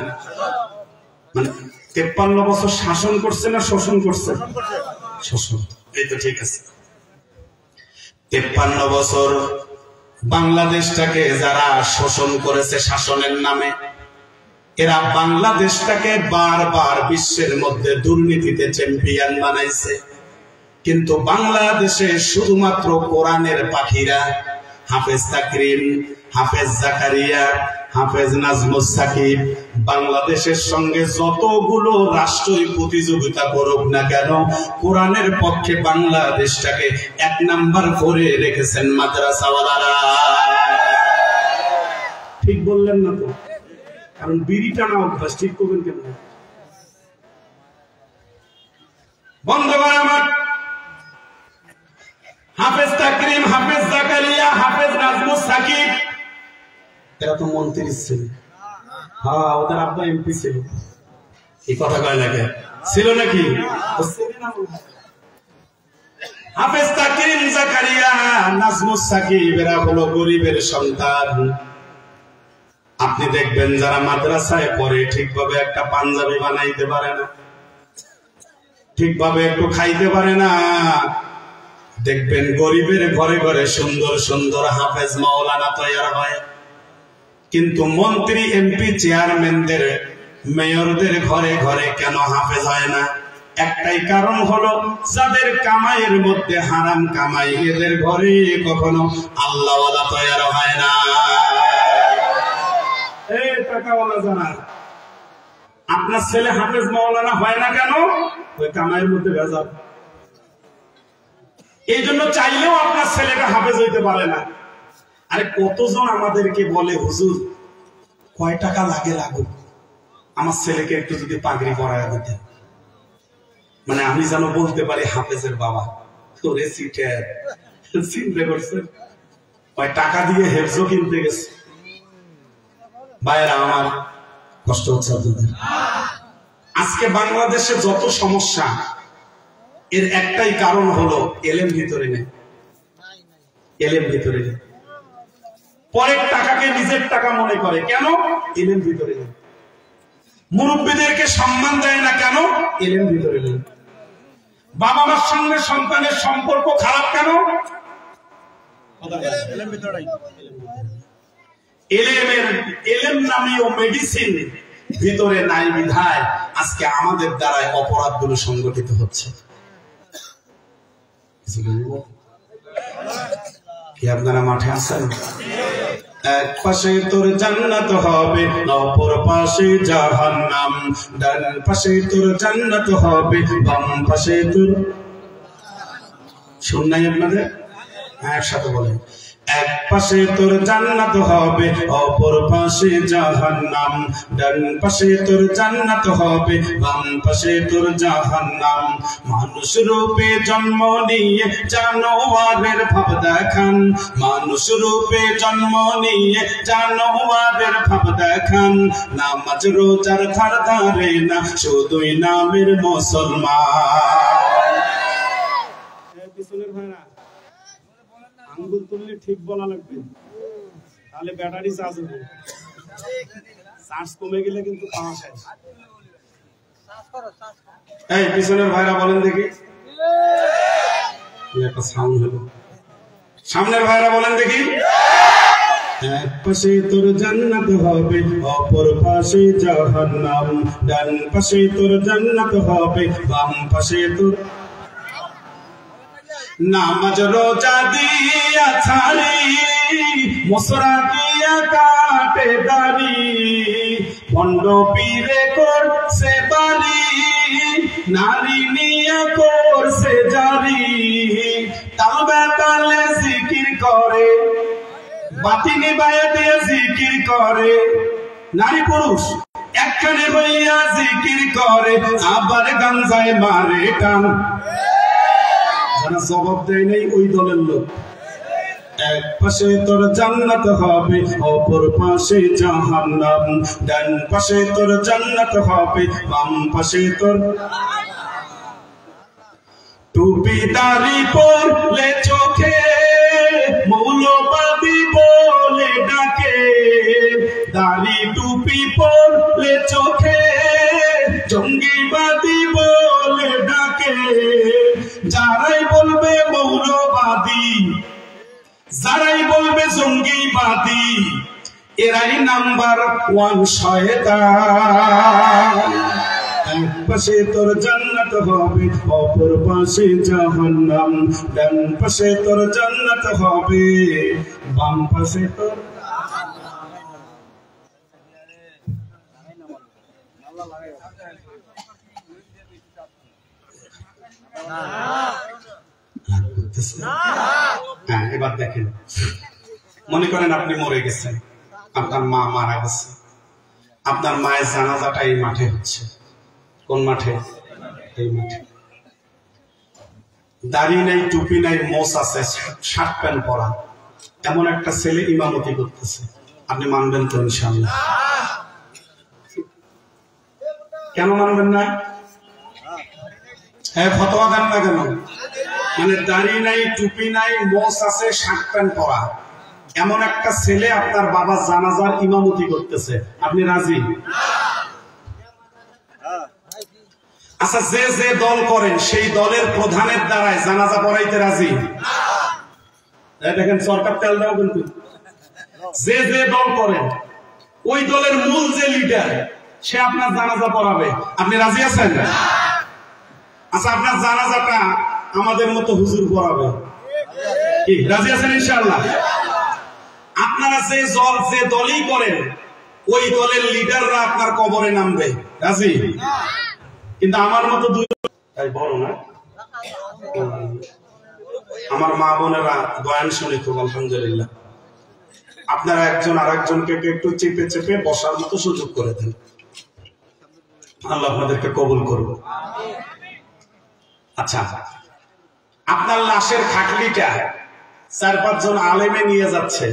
মানে 53 বছর শাসন করছে না শোষণ করছে? শোষণ। এই তো ঠিক আছে, 53 বছর বাংলাদেশটাকে যারা শোষণ করেছে শাসনের নামে, এরা বাংলাদেশটাকে বারবার বিশ্বের মধ্যে দুর্নীতিতে চ্যাম্পিয়ন বানাইছে। কিন্তু বাংলাদেশে শুধুমাত্র কোরআনের পাখিরা, হাফেজ তাকরিম, হাফেজ জাকারিয়া, হাফেজ নাজমুস সাকিব, বাংলাদেশের সঙ্গে যতগুলো রাষ্ট্রই প্রতিযোগিতা করুক না কেন, কোরআনের পক্ষে বাংলাদেশটাকে 1 নাম্বার করে রেখেছেন মাদ্রাসাওয়ালারা। ঠিক বললেন না তো? কারণ বিড়ি টানা অভ্যাস ঠিক করবেন কেন? বন্ধুগণ আমার, হাফেজ তাকরিম, হাফেজ জাকারিয়া, হাফেজ নাজমুস সাকিব, এরা তো মন্ত্রী ছিল। হ্যাঁ, ওদের আব্বা এমপি ছিল। এই কথা কয় লাগে ছিল নাকি? হাফেজ তাকরিম, জাকারিয়া, নাজমুস সাকিব এরা হলো গরিবের সন্তান। আপনি দেখবেন যারা মাদ্রাসায় পড়ে ঠিকভাবে একটা পাঞ্জাবি বানাইতে পারে না, ঠিকভাবে একটু খাইতে পারে না। দেখবেন গরিবের ঘরে ঘরে সুন্দর সুন্দর হাফেজ মাওলানা তৈরি হয়, কিন্তু মন্ত্রী, এমপি, চেয়ারম্যানদের, মেয়রদের ঘরে ঘরে কেন হাফেজ হয় না? একটাই কারণ হলো, যাদের কামাইয়ের মধ্যে হারাম কামাই, এদের ঘরে কখনো আল্লাহওয়ালা তৈরি হয় না। এই টাকাওয়ালা যারা, আপনার ছেলে হাফেজ মাওলানা হয় না কেন? ওই কামাইয়ের মধ্যে ভেজাল। এই জন্য চাইলেও আপনার ছেলেটা হাফেজ হইতে পারে না। আরে কতজন আমাদেরকে বলে, হুজুর কয় টাকা লাগে লাগুক, আমার ছেলেকে একটু যদি পাগড়ি পরায় দিতে, মানে আমি যেন বলতে পারি হাফেজের বাবা। তোরে সিটের চিন্তা করছেন, কয় টাকা দিয়ে হেফজো কিনতে গেছে। ভাইরা আমার, কষ্ট হচ্ছে আপনাদের। আজকে বাংলাদেশে যত সমস্যা, এর একটাই কারণ হলো এলেম ভিতরে নেই, এলেম ভিতরে নেই। পরের টাকাকে নিজের টাকা মনে করে, কেন? এলেম ভিতরে নেই। মুরব্বীদেরকে সম্মান দেয় না, কেন? এলেম ভিতরে নেই। বাবা মার সঙ্গে সন্তানের সম্পর্ক খারাপ, কেন? এলেম নামীয় মেডিসিন ভিতরে নাই বিধায় আজকে আমাদের দ্বারাই অপরাধগুলো সংগঠিত হচ্ছে। কি আপনারা মাঠে আছেন? এক পাশে তোর জান্নাত হবে, অপর পাশে জাহান্নাম। ডান পাশে তোর জান্নাত হবে, বাম পাশে তোর, শুননাই আপনাদের? একসাথে বলেন, এক পাশে তোর জান্নাত হবে, অপর পাশে জাহান্নাম। ডান পাশে তোর জান্নাত হবে, বাম পাশে তোর জাহান্নাম। মানুষ রূপে জন্ম নিয়ে জানোয়ারের ভাব দেখান, মানুষ রূপে জন্ম নিয়ে জানোয়ারের ভাব দেখান। নামাজ রোজার ধার ধারে না, শুধুই নামের মুসলমান। পিছনের ভাইরা আঙ্গুল তুললে ঠিক বলা লাগবে, তাহলে ব্যাটারি চার্জ হবে। চার্জ কমে গেলে কিন্তু পাওয়া শেষ। এই পিছনের ভাইরা বলেন দেখি, একটা সাউন্ড হলো। সামনের ভাইরা বলেন দেখি, এক পাশে তোর জান্নাত হবে, অপর পাশে জাহান্নাম। ডান পাশে তোর জান্নাত হবে, বাম পাশে তোর। নামাজ রোজা দিয়া ছাড়ি, মশরা দিয়া কাটে দাড়ি। ভণ্ড পীরে করছে বাড়ি, নারী নিয়ে করছে জারি। তাল বেতালে জিকির করে, বাতি নিবায়ে দিয়ে জিকির করে। নারী পুরুষ একখানে হইয়া জিকির করে, আবার গাঞ্জায় মারে টান। যারা জবাব দেয় নাই ওই দলের লোক। এক পাশে তোর জান্নাত হবে, অপর পাশে জাহান্নাম। ডান পাশে তোর জান্নাত হবে, বাম পাশে তোর। টুপি দাড়ি পরলে চোখে মৌলবাদী বলে ডাকে, দাড়ি টুপি পরলে চোখে জঙ্গিবাদী বলে ডাকে। যারাই বলবে মৌলবাদী, যারাই বলবে জঙ্গিবাদী, এরাই নাম্বার 1 শয়তান। এক পাশে তোর জান্নাত হবে, অপর পাশে জাহান্নাম। ডান পাশে তোর জান্নাত হবে, বাম পাশে তোর। হ্যাঁ, এবার দেখেন, মনে করেন আপনি মরে গেছেন, আপনার মা মারা গেছে, আপনার মায়ের জানাজাটা এই মাঠে হচ্ছে। কোন মাঠে? এই মাঠে। দাড়ি নাই, টুপি নাই, মোচ আছে, শার্ট প্যান্ট পরা, এমন একটা ছেলে ইমামতি করতেছে। আপনি মানবেন তো ইনশাআল্লাহ? কেন মানবেন না? হ্যাঁ, ফতোয়া দেন না কেন? মানে দাড়ি নাই, টুপি নাই, মোচ আছে, শার্ট প্যান্ট পরা, এমন একটা ছেলে আপনার বাবার জানাজার ইমামতি করতেছে, আপনি রাজি? আচ্ছা, যে যে দল করেন সেই দলের প্রধানের দ্বারাই জানাজা পড়াইতে রাজি? দেখেন, সরকার তেল দাও কিন্তু। যে যে দল করেন ওই দলের মূল যে লিডার সে আপনার জানাজা পড়াবে, আপনি রাজি আছেন? আচ্ছা, আপনার জানাজাটা আমাদের মতো হুজুর পড়াবে, কি রাজি আছেন ইনশাআল্লাহ? আপনারা যে দলই করেন ওই দলের লিডাররা আপনার কবরে নামবে, রাজি? কিন্তু আমার মতো দুই বড় না, আমার মা বোনেরা বয়ান শুনে খুব আলহামদুলিল্লাহ। আপনারা একজন আর একজনকে একটু চেপে চেপে বসার মতো সুযোগ করে দেন, আল্লাহ আপনাদেরকে কবুল করব। আচ্ছা, আপনার লাশের খাটলিটা 4-5 জন আলেমে নিয়ে যাচ্ছে,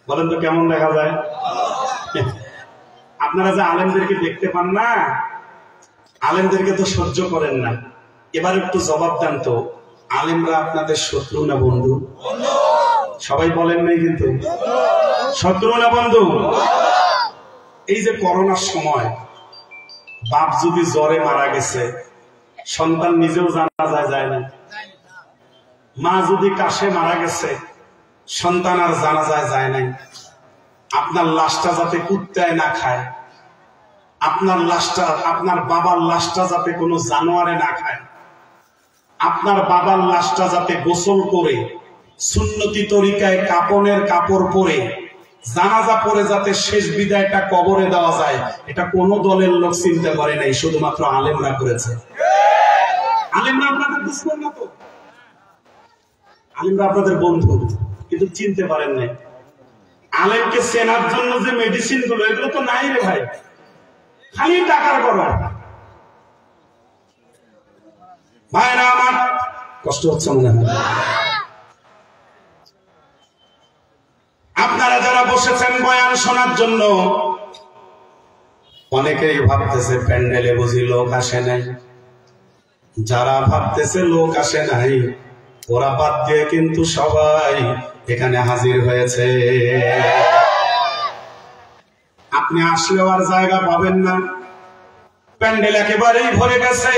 বলেন তো কেমন দেখা যায়? আপনারা যে আলেমদেরকে দেখতে পান না, আলেমদেরকে তো সহ্য করেন না। এবার একটু জবাব দেন তো, আলেমরা আপনাদের শত্রু না বন্ধু? সবাই বলেন নাই কিন্তু, শত্রু না বন্ধু? এই যে করোনার সময় বাপ যদি জ্বরে মারা গেছে, সন্তান নিজেও জানাজায় যায় না। মা যদি কাশে মারা গেছে, সন্তান আর জানাজায় যায় নাই। আপনার লাশটা যাতে কুত্তায় না খায়, আপনার লাশটা, আপনার বাবার লাশটা যাতে কোনো জানোয়ারে না খায়, আপনার বাবার লাশটা যাতে গোসল করে সুন্নতি তরিকায় কাপনের কাপড় পরে জানাজা পরে যাতে শেষ বিদায়টা কবরে দেওয়া যায়, এটা কোন দলের লোক চিন্তা করে নাই, শুধুমাত্র আলেমরা করেছে। আলেমরা আপনাদের দুশ্মন না তো, আলেমরা আপনাদের বন্ধু, কিন্তু চিনতে পারেন নাই। আলেমকে চেনার জন্য যে মেডিসিন গুলো, এগুলো তো নাই রে ভাই, খালি টাকার গরম। ভাইরা আমার, কষ্ট হচ্ছে মনে হয়? আপনারা যারা বসেছেন বয়ান শোনার জন্য, অনেকেই ভাবতেছে প্যান্ডেলে বুঝি লোক আসে নাই। যারা ভাবতেছে লোক আসে নাই, ওরা বাদ দিয়ে কিন্তু সবাই এখানে হাজির হয়েছে। আপনি আসলেও আর জায়গা পাবেন না, প্যান্ডেল একেবারেই ভরে গেছে।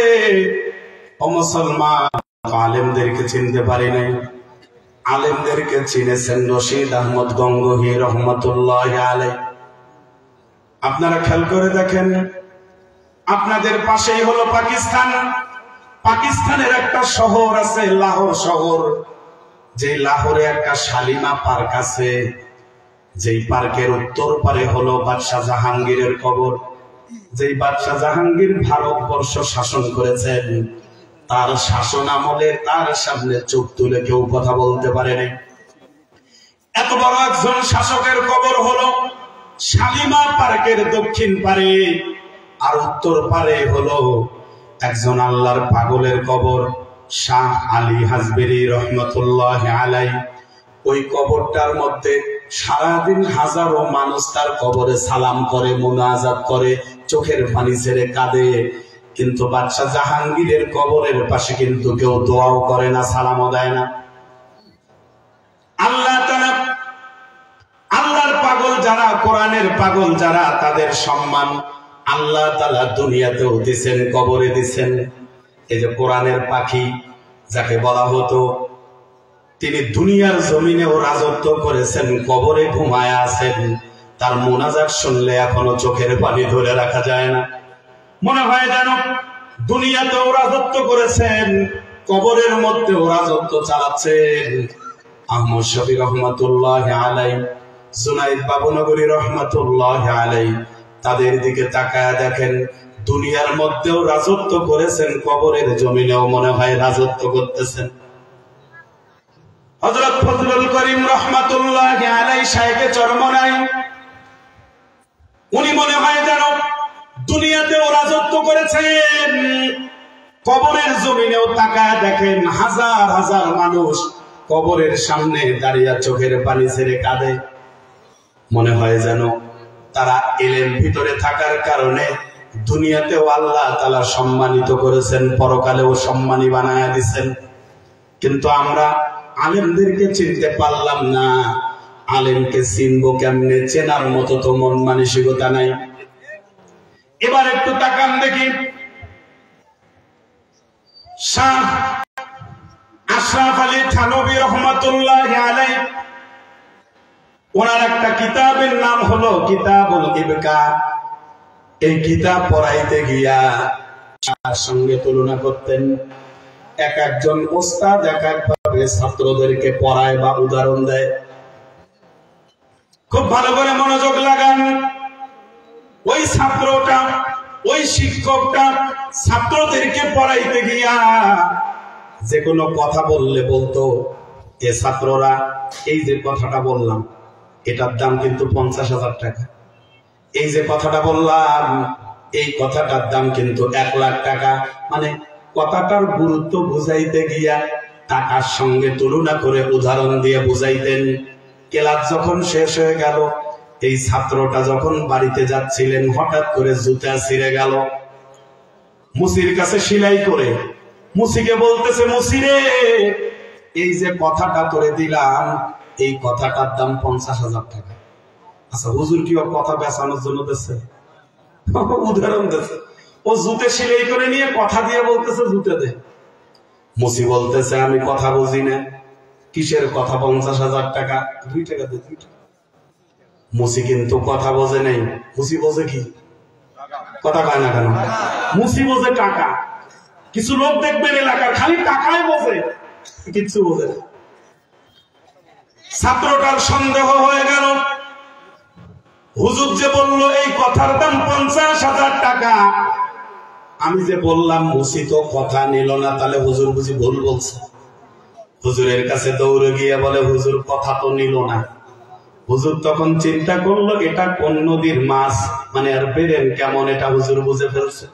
ও মুসলমান, আলেমদেরকে চিনতে পারি নাই। আলেমদেরকে চিনেছেন রশিদ আহমদ গঙ্গোহী রহমতুল্লাহ আলাইহি। আপনারা খেয়াল করে দেখেন, আপনাদের পাশেই হলো পাকিস্তান। পাকিস্তানের একটা শহর আছে লাহোর শহর, যে লাহোরে একটা শালিমা পার্ক আছে, যেই পার্কের উত্তর পারে হলো বাদশাহ জাহাঙ্গীরের কবর। যেই বাদশাহ জাহাঙ্গীর ভারতবর্ষ শাসন করেছেন, তার শাসন আমলে তার সামনে চোখ তুলে কেউ কথা বলতে পারে নাই। এত বড় একজন শাসকের কবর হলো শালিমা পার্কের দক্ষিণ পারে, আর উত্তর পারে হলো একজন আল্লাহর পাগলের কবর, শাহ আলী হাজবেরি রহমতুল্লাহ আলাইহি। ওই কবরটার মধ্যে সারাদিন হাজারো মানুষ তার কবরে সালাম করে, মুনাজাত করে, চোখের পানি ছেড়ে কাঁদে, কিন্তু বাদশাহ জাহাঙ্গীরের কবরের পাশে কিন্তু কেউ দোয়াও করে না, সালামও দেয় না। আল্লাহ তাআলা, আল্লাহর পাগল যারা, কোরআনের পাগল যারা, তাদের সম্মান আল্লাহ তাআলা দুনিয়াতেও দিছেন, কবরে দিছেন। এই যে কোরআনের পাখি যাকে বলা হতো, তিনি দুনিয়ার জমিনেও রাজত্ব করেছেন, কবরে ঘুমায় আছেন। তার মুনাজাত শুনলে এখনো চোখের পানি ধরে রাখা যায় না। মনে হয় যেন দুনিয়াতেও রাজত্ব করেছেন, কবরের মধ্যেও রাজত্ব চালাচ্ছেন। আহমদ শফি রহমতুল্লাহ আলাইহি, জুনাইদ বাবুনগরী রহমতুল্লাহ আলাইহি, তাদের দিকে তাকায় দেখেন, দুনিয়ার মধ্যেও রাজত্ব করেছেন, কবরের জমিনেও মনে হয় রাজত্ব করতেছেন। হযরত ফজলুল করিম রহমাতুল্লাহি আলাইহি শাইখে চরমনাই, উনি মনে হয় যেন দুনিয়াতেও রাজত্ব করেছেন, কবরের জমিনেও তাকায় দেখেন হাজার হাজার মানুষ কবরের সামনে দাঁড়িয়ে চোখের পানি ছেড়ে কাঁদে। মনে হয় যেন তারা ইলম ভিতরে থাকার কারণে দুনিয়াতেও আল্লাহ তাআলা সম্মানিত করেছেন, পরকালেও সম্মানী বানায়া দিচ্ছেন। কিন্তু আমরা আলেমদেরকে চিনতে পারলাম না। আলেমকে চিনবো কেমনে? চেনার মতো তো মন মানসিকতা নাই। এবার একটু তাকান দেখি, শাহ আশরাফ আলী থানভী রহমাতুল্লাহি আলাইহি, ওনার একটা কিতাবের নাম হলো কিতাবুল ইবকা। এই কিতাব পড়াইতে গিয়া তার সঙ্গে তুলনা করতেন। এক একজন ওস্তাদ এক একভাবে ছাত্রদেরকে পড়ায় বা উদাহরণ দেয়। খুব ভালো করে মনোযোগ লাগান। ওই ছাত্রটা, ওই শিক্ষকটা ছাত্রদেরকে পড়াইতে গিয়া যে কোনো কথা বললে বলতো, এ ছাত্ররা এই যে কথাটা বললাম এটার দাম কিন্তু 50,000 টাকা, এই যে কথাটা বললাম এই কথাটার দাম কিন্তু 1 লাখ টাকা। মানে কথাটার গুরুত্ব বুঝাইতে গিয়া টাকার সঙ্গে তুলনা করে উদাহরণ দিয়ে বুঝাইতেন। ক্লাস যখন শেষ হয়ে গেল, এই ছাত্রটা যখন বাড়িতে যাচ্ছিলেন হঠাৎ করে জুতা ছিঁড়ে গেল। মুসির কাছে সিলাই করে মুসিকে বলতেছে, মুসিরে এই যে কথাটা করে দিলাম এই কথাটার দাম 50,000 টাকা। আচ্ছা হুজুর কি ওর কথা বেচানোর জন্য দিচ্ছে? উদাহরণ দিচ্ছে। ও জুতে সিলাই করে নিয়ে কথা দিয়ে বলতেছে জুতে দে। মুসি বলতেছে আমি কথা বুঝি না। কিসের কথা? 50,000 টাকা। 2 টাকা দে, 2 টাকা। মুসি কিন্তু কথা বোঝে নাই। মুসি বোঝে কি? কথা কয় না কেন? মুসি বোঝে টাকা। কিছু লোক দেখবেন এলাকার খালি টাকায় বোঝে, কিচ্ছু বোঝে না। ছাত্রটার সন্দেহ হয়ে গেল, হুজুর যে বলল এই কথার দাম 50,000 টাকা, আমি যে বললাম মুসি তো কথা নিল না, তাহলে হুজুর বুঝি ভুল বলছে। হুজুরের কাছে দৌড়ে গিয়ে বলে, হুজুর কথা তো নিল না। হুজুর তখন চিন্তা করলো এটা কোন নদীর মাছ, মানে আর বেরেন কেমন, এটা হুজুর বুঝে ফেলছে।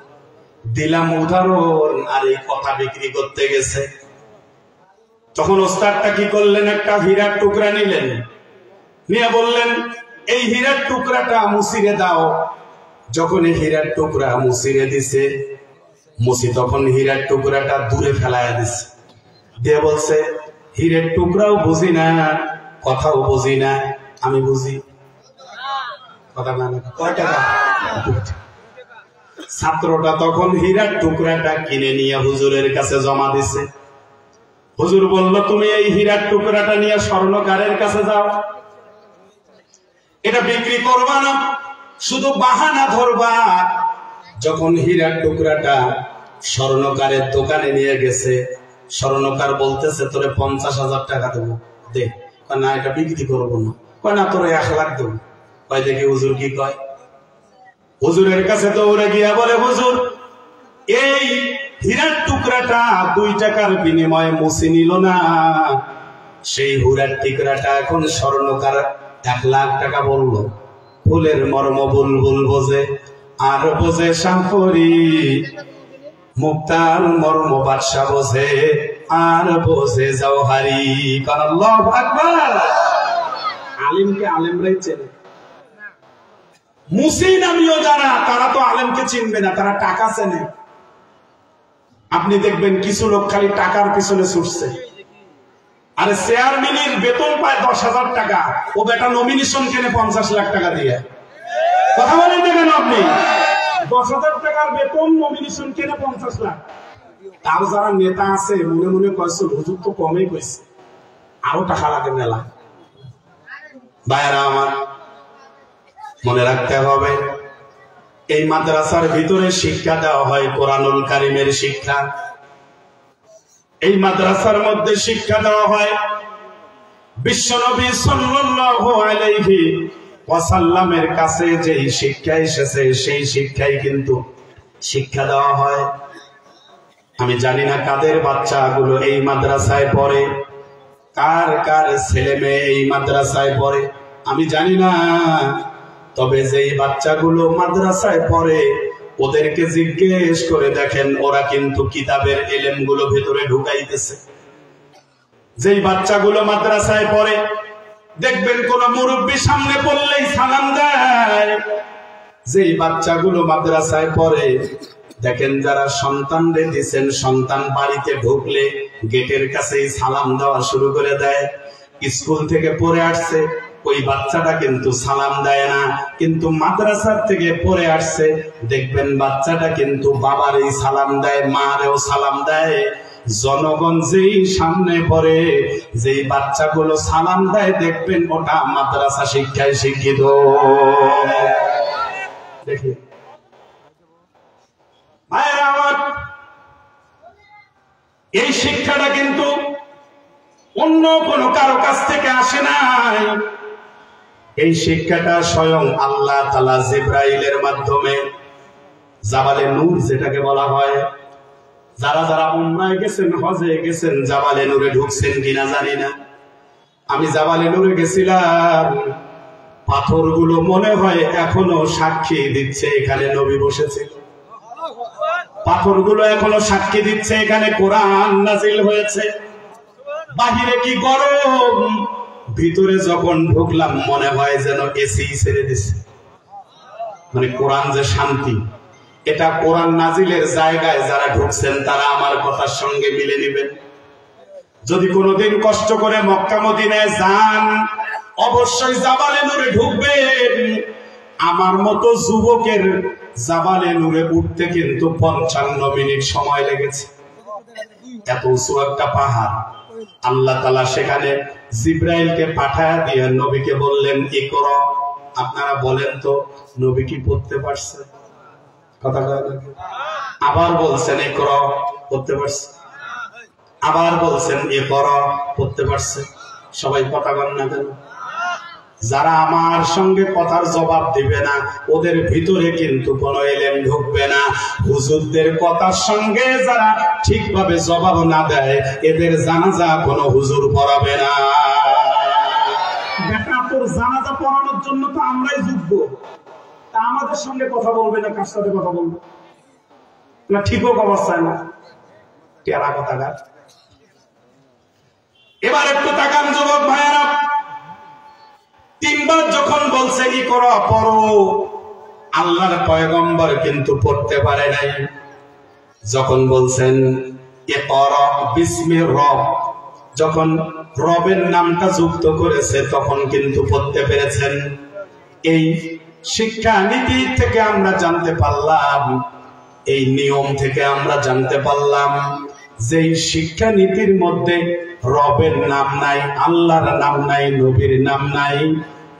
দিলাম উদাহরণ, আর এই কথা বিক্রি করতে গেছে। তখন ওস্তাদটা কি করলেন, একটা হীরার টুকরা নিলেন, নিয়ে বললেন এই হীরার টুকরাটা মুসিরে দাও। যখন এই হীরার টুকরা মুসিরে দিছে, মুসি তখন হীরার টুকরাটা দূরে ফেলাইয়া দিছে, দিয়ে বলছে হীরের টুকরাও বুঝি না, কথাও বুঝি না, আমি বুঝি। কথা মানে কয় টাকা? ছাত্রটা তখন হীরার টুকরাটা কিনে নিয়ে হুজুরের কাছে জমা দিছে। হুজুর বলল তুমি এই হীরার টুকরাটা নিয়ে স্বর্ণকারের কাছে যাও, এটা বিক্রি করবা না, শুধু বাহানা ধরবা। যখন হীরার টুকরাটা স্বর্ণকারের দোকানে নিয়ে গেছে, স্বর্ণকার বলতেছে তোরে 50,000 টাকা দেবো, দে। না এটা বিক্রি করবো না। কয় না তোরে 1 লাখ দেবো। কয় দেখি হুজুর কি কয়। হুজুরের কাছে দৌড়ে গিয়া বলে, হুজুর এই হীরার টুকরাটা 2 টাকার বিনিময়ে মুসি নিল না, সেই হীরার টুকরাটা এখন স্বর্ণকার 1 লাখ টাকা বললো। ফুলের মর্ম বুলবুল বোঝে, আর বোঝে শামপুরি, মুক্তার মর্ম বাদশা বোঝে, আর বোঝে জওহারি। আল্লাহু আকবার। আলিমকে আলেমরাই চেনে। মুসি নামীয় যারা, তারা তো আলেমকে চিনবে না, তারা টাকা চেনে। আপনি দেখবেন কিছু লোক খালি টাকার পিছনে ছুটছে। আরে চেয়ারম্যানের বেতন পায় 10,000 টাকা, ও বেটা নমিনেশন কেনে 50 লাখ টাকা দিয়ে। কথা বলেন দেখেন আপনি, 10,000 টাকার বেতন, নমিনেশন কেনে 50 লাখ। তার যারা নেতা আছে মনে মনে কয়েছে হুজুর তো কমই কইছে, আরো টাকা লাগে মেলা। ভাইরা আমার, মনে রাখতে হবে এই মাদ্রাসার ভিতরে শিক্ষা দেওয়া হয় কোরআনুল কারীমের শিক্ষা। এই মাদ্রাসার মধ্যে শিক্ষা দেওয়া হয় বিশ্বনবী সাল্লাল্লাহু আলাইহি ওয়াসাল্লামের কাছে যেই শিক্ষা এসেছে সেই শিক্ষাই কিন্তু শিক্ষা দেওয়া হয়। আমি জানি না কাদের বাচ্চাগুলো এই মাদ্রাসায় পড়ে, কার কার ছেলে মেয়ে এই মাদ্রাসায় পড়ে আমি জানি না। তবে যেই বাচ্চাগুলো মাদ্রাসায় পড়ে ওদেরকে জিজ্ঞেস করে দেখেন, ওরা কিন্তু কিতাবের এলেমগুলো ভেতরে ঢুকাইতেছে। যেই বাচ্চাগুলো মাদ্রাসায় পড়ে দেখবেন কোন মুরব্বী সামনে পড়লেই সালাম দেয়। যেই বাচ্চাগুলো মাদ্রাসায় পড়ে দেখেন যারা সন্তানরে দিচ্ছেন, সন্তান বাড়িতে ঢুকলে গেটের কাছেই সালাম দেওয়া শুরু করে দেয়। স্কুল থেকে পড়ে আসছে ওই বাচ্চাটা কিন্তু সালাম দেয় না, কিন্তু মাদ্রাসার থেকে পড়ে আসছে দেখবেন বাচ্চাটা কিন্তু বাবারই সালাম দেয়, মারেও সালাম দেয়। জনগণ যেই সামনে পড়ে যেই বাচ্চাগুলো সালাম দেয় দেখবেন ওটা মাদ্রাসা শিক্ষায় শিক্ষিত। দেখি ভাইরা আমার, এই শিক্ষাটা কিন্তু অন্য কোন কারো কাছ থেকে আসে নাই। এই শিক্ষাটা স্বয়ং আল্লাহ তাআলা জিবরাইলের মাধ্যমে জাবালে নূর যেটাকে বলা হয়, যারা যারা উমরায় গেছেন, হজে গেছেন, জাবালে নূরে ঢুকছেন কিনা জানি না। আমি জাবালে নূরে গেছিলাম, পাথরগুলো মনে হয় এখনো সাক্ষী দিচ্ছে এখানে নবী বসেছিল। পাথরগুলো এখনো সাক্ষী দিচ্ছে এখানে কোরআন নাজিল হয়েছে। বাহিরে কি গরম, ভিতরে যখন ঢুকলাম মনে হয় যেন এসি ছেড়ে দিছে। মানে কোরআন যে শান্তি, এটা কোরআন নাজিলের জায়গায় যারা ঢুকছেন তারা আমার কথার সঙ্গে মিলে নেবেন। যদি কোনোদিন কষ্ট করে মক্কা মদিনায় যান অবশ্যই জাবালে নূরে ঢুকবেন। আমার মতো যুবকের জাবালে নূরে উঠতে কিন্তু 55 মিনিট সময় লেগেছে। এত উঁচু একটা পাহাড়। আল্লাহ তাআলা সেখানে জিবরাইলকে পাঠায় দিয়ে নবীকে বললেন ইকরা। আপনারা বলেন তো নবী কি পড়তে পারছে? কথা বলেন। আবার বলছেন ইকরা, পড়তে পারছে। আবার বলছেন ইকরা, পড়তে পারছে। সবাই কথা বলেন না কেন? যারা আমার সঙ্গে কথার জবাব দিবে না ওদের ভিতরে কিন্তু কোনো ইলম ঢুকবে না। হুজুরদের কথার সঙ্গে যারা ঠিকভাবে জবাব না দেয় এদের জানাজা কোনো হুজুর পড়াবে না। বেটা তোর জানাজা পড়ানোর জন্য তো আমরাই যোগ্য, তা আমাদের সঙ্গে কথা বলবে না, কার সাথে কথা বলবে না? ঠিকও অবস্থায় না, টেরা কথাটা। এবার একটু তাকান যুবক ভাইয়েরা, 3 বার যখন বলছে কি করো পড়ো, আল্লাহর পয়গম্বর কিন্তু পড়তে পারে নাই। যখন বলছেন ইকরা বিসমি রব, যখন রবের নামটা যুক্ত করেছে তখন কিন্তু পড়তে পেরেছেন। এই শিক্ষা নীতি থেকে আমরা জানতে পারলাম, এই নিয়ম থেকে আমরা জানতে পারলাম যে শিক্ষা নীতির মধ্যে রবের নাম নাই, আল্লাহর নাম নাই, নবীর নাম নাই,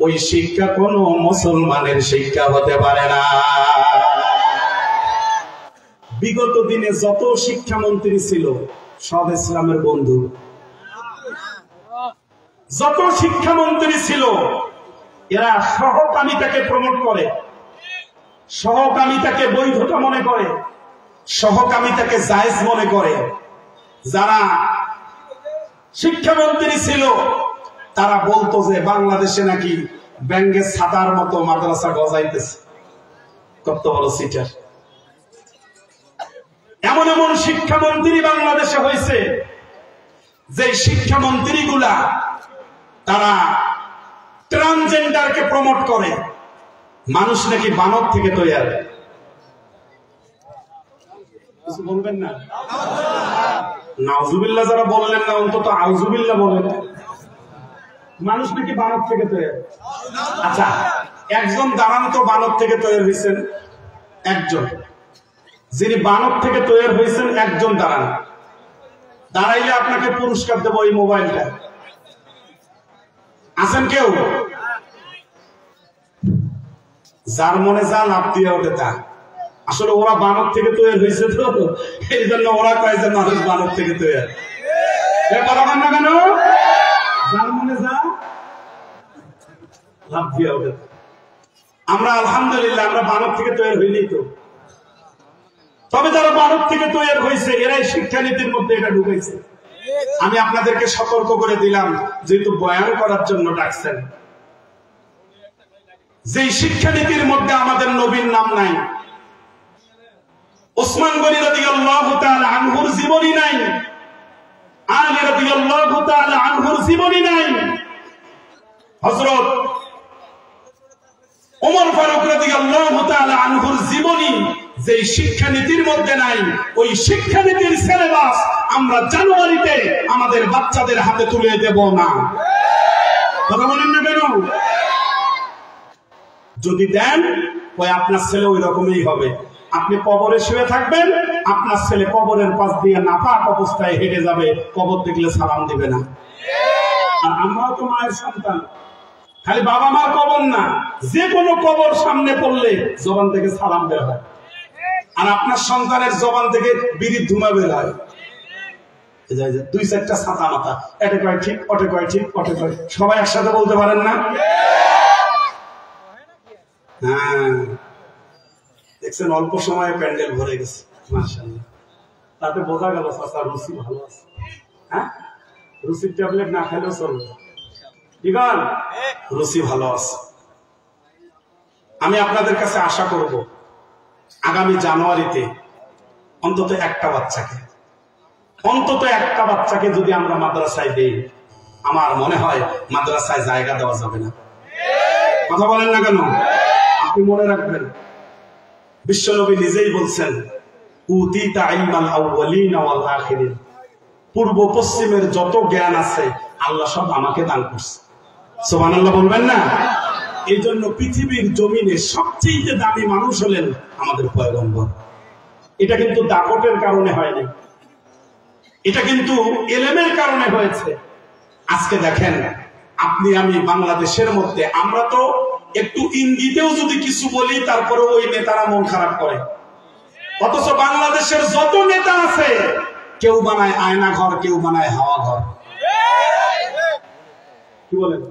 ওই শিক্ষা কোনো মুসলমানের শিক্ষা হতে পারে না। বিগত দিনে যত শিক্ষামন্ত্রী ছিল সব ইসলামের বন্ধু। যত শিক্ষামন্ত্রী ছিল এরা সহকামিতাকে প্রমোট করে, সহকামিতাকে বৈধতা মনে করে, সহকামিতাকে জায়েজ মনে করে। যারা শিক্ষামন্ত্রী ছিল তারা বলতো যে বাংলাদেশে নাকি ব্যাঙ্গের ছাতার মতো মাদ্রাসা গজাইতেছে। কত বড় সিটার! এমন এমন শিক্ষামন্ত্রী বাংলাদেশে হয়েছে যে শিক্ষামন্ত্রীগুলা তারা ট্রান্সজেন্ডারকে প্রমোট করে। মানুষ নাকি বানর থেকে তৈরি। কিছু বলবেন না? নাউজুবিল্লাহ যারা বললেন না অন্তত আউজুবিল্লাহ বলেন। মানুষ নাকি বানর থেকে তৈরি। আচ্ছা, একজন দাঁড়ান তো বানর থেকে তৈরি হয়েছেন, একজন যিনি বানর থেকে তৈরি হয়েছেন একজন দাঁড়ান, দাঁড়াইলে আপনাকে পুরস্কার দেবো এই মোবাইলটা। আছেন কেউ? যার মনে যা লাভ দিয়ে ওঠে তা। আসলে ওরা বানর থেকে তৈরি হয়েছে তো এই জন্য ওরা কয় যে মানুষ বানর থেকে তৈরি। কথা বলেন না কেন? যার মনে যা লাভ দিয়ে ওঠে। আমরা আলহামদুলিল্লাহ আমরা বানর থেকে তৈরি হইনি তো। তবে যারা বানর থেকে তৈরি হয়েছে এরাই শিক্ষানীতির মধ্যে এটা ঢুকেছে। আমি আপনাদেরকে সতর্ক করে দিলাম, যেহেতু বয়ান করার জন্য ডাকছেন, যে শিক্ষানীতির মধ্যে আমাদের নবীর নাম নাই, ওসমান গনি রাদিয়াল্লাহু তাআলা আনহুর জীবনী নাই, আলী রাদিয়াল্লাহু তাআলা আনহুর জীবনী নাই, হযরত ওমর ফারুক রাদিয়াল্লাহু তাআলা আনহুর জীবনী যে শিক্ষানীতির মধ্যে নাই, ওই শিক্ষানীতির সিলেবাস আমরা জানুয়ারিতে আমাদের বাচ্চাদের হাতে তুলে দেব না। কথা বলেন না কেন? যদি দেন, ওই আপনার ছেলে ওই রকমই হবে। আপনি কবরে শুয়ে থাকবেন, আপনার ছেলে কবরের পাশ দিয়ে নাপাক অবস্থায় হেঁটে যাবে, কবর দেখলে সালাম দিবে না। আর আমরাও তো মায়ের সন্তান, খালি বাবা মার কবর না, যে কোনো কবর সামনে পড়লে জবান থেকে সালাম বের হয়। আর আপনার সন্তানের জবান থেকে বিড়ির ধুমা বের হয়। দুই চারটা ছাতা মাথা, এটা কয় ঠিক, ওটা কয় ঠিক, ওটা কয়, সবাই একসাথে বলতে পারেন না? হ্যাঁ, দেখছেন অল্প সময়ে প্যান্ডেল ভরে গেছে, মাশাআল্লাহ। তাতে বোঝা গেল চাচা রুচি ভালো আছে। হ্যাঁ, রুচির ট্যাবলেট না খেলেও চলবে, ঠিক আছে, রুচি ভালো আছে। আমি আপনাদের কাছে আশা করব, আগামী জানুয়ারিতে অন্তত একটা বাচ্চাকে যদি আমরা মাদ্রাসায় দেই, আমার মনে হয় মাদ্রাসায় জায়গা দেওয়া যাবে না। কথা বলেন না কেন? আপনি মনে রাখবেন, বিশ্বনবী নিজেই বলছেন, উতিতা ইলমাল আউয়ালিনা ওয়াল আখিরিন, পূর্ব পশ্চিমের যত জ্ঞান আছে আল্লাহ সব আমাকে দান করছে। সুবহানাল্লাহ বলবেন না? এই জন্য পৃথিবীর জমিনে সবচেয়ে দামি মানুষ হলেন আমাদের পয়গম্বর। এটা কিন্তু দাপটের কারণে হয়নি, এটা কিন্তু ইলমের কারণে হয়েছে। আজকে দেখেন, আপনি আমি বাংলাদেশের মধ্যে, আমরা তো একটু ইঙ্গিতেও যদি কিছু বলি তারপরে ওই নেতারা মন খারাপ করে। অথচ বাংলাদেশের যত নেতা আছে, কেউ বানায় আয়না ঘর, কেউ বানায় হাওয়া ঘর। কি বলেন?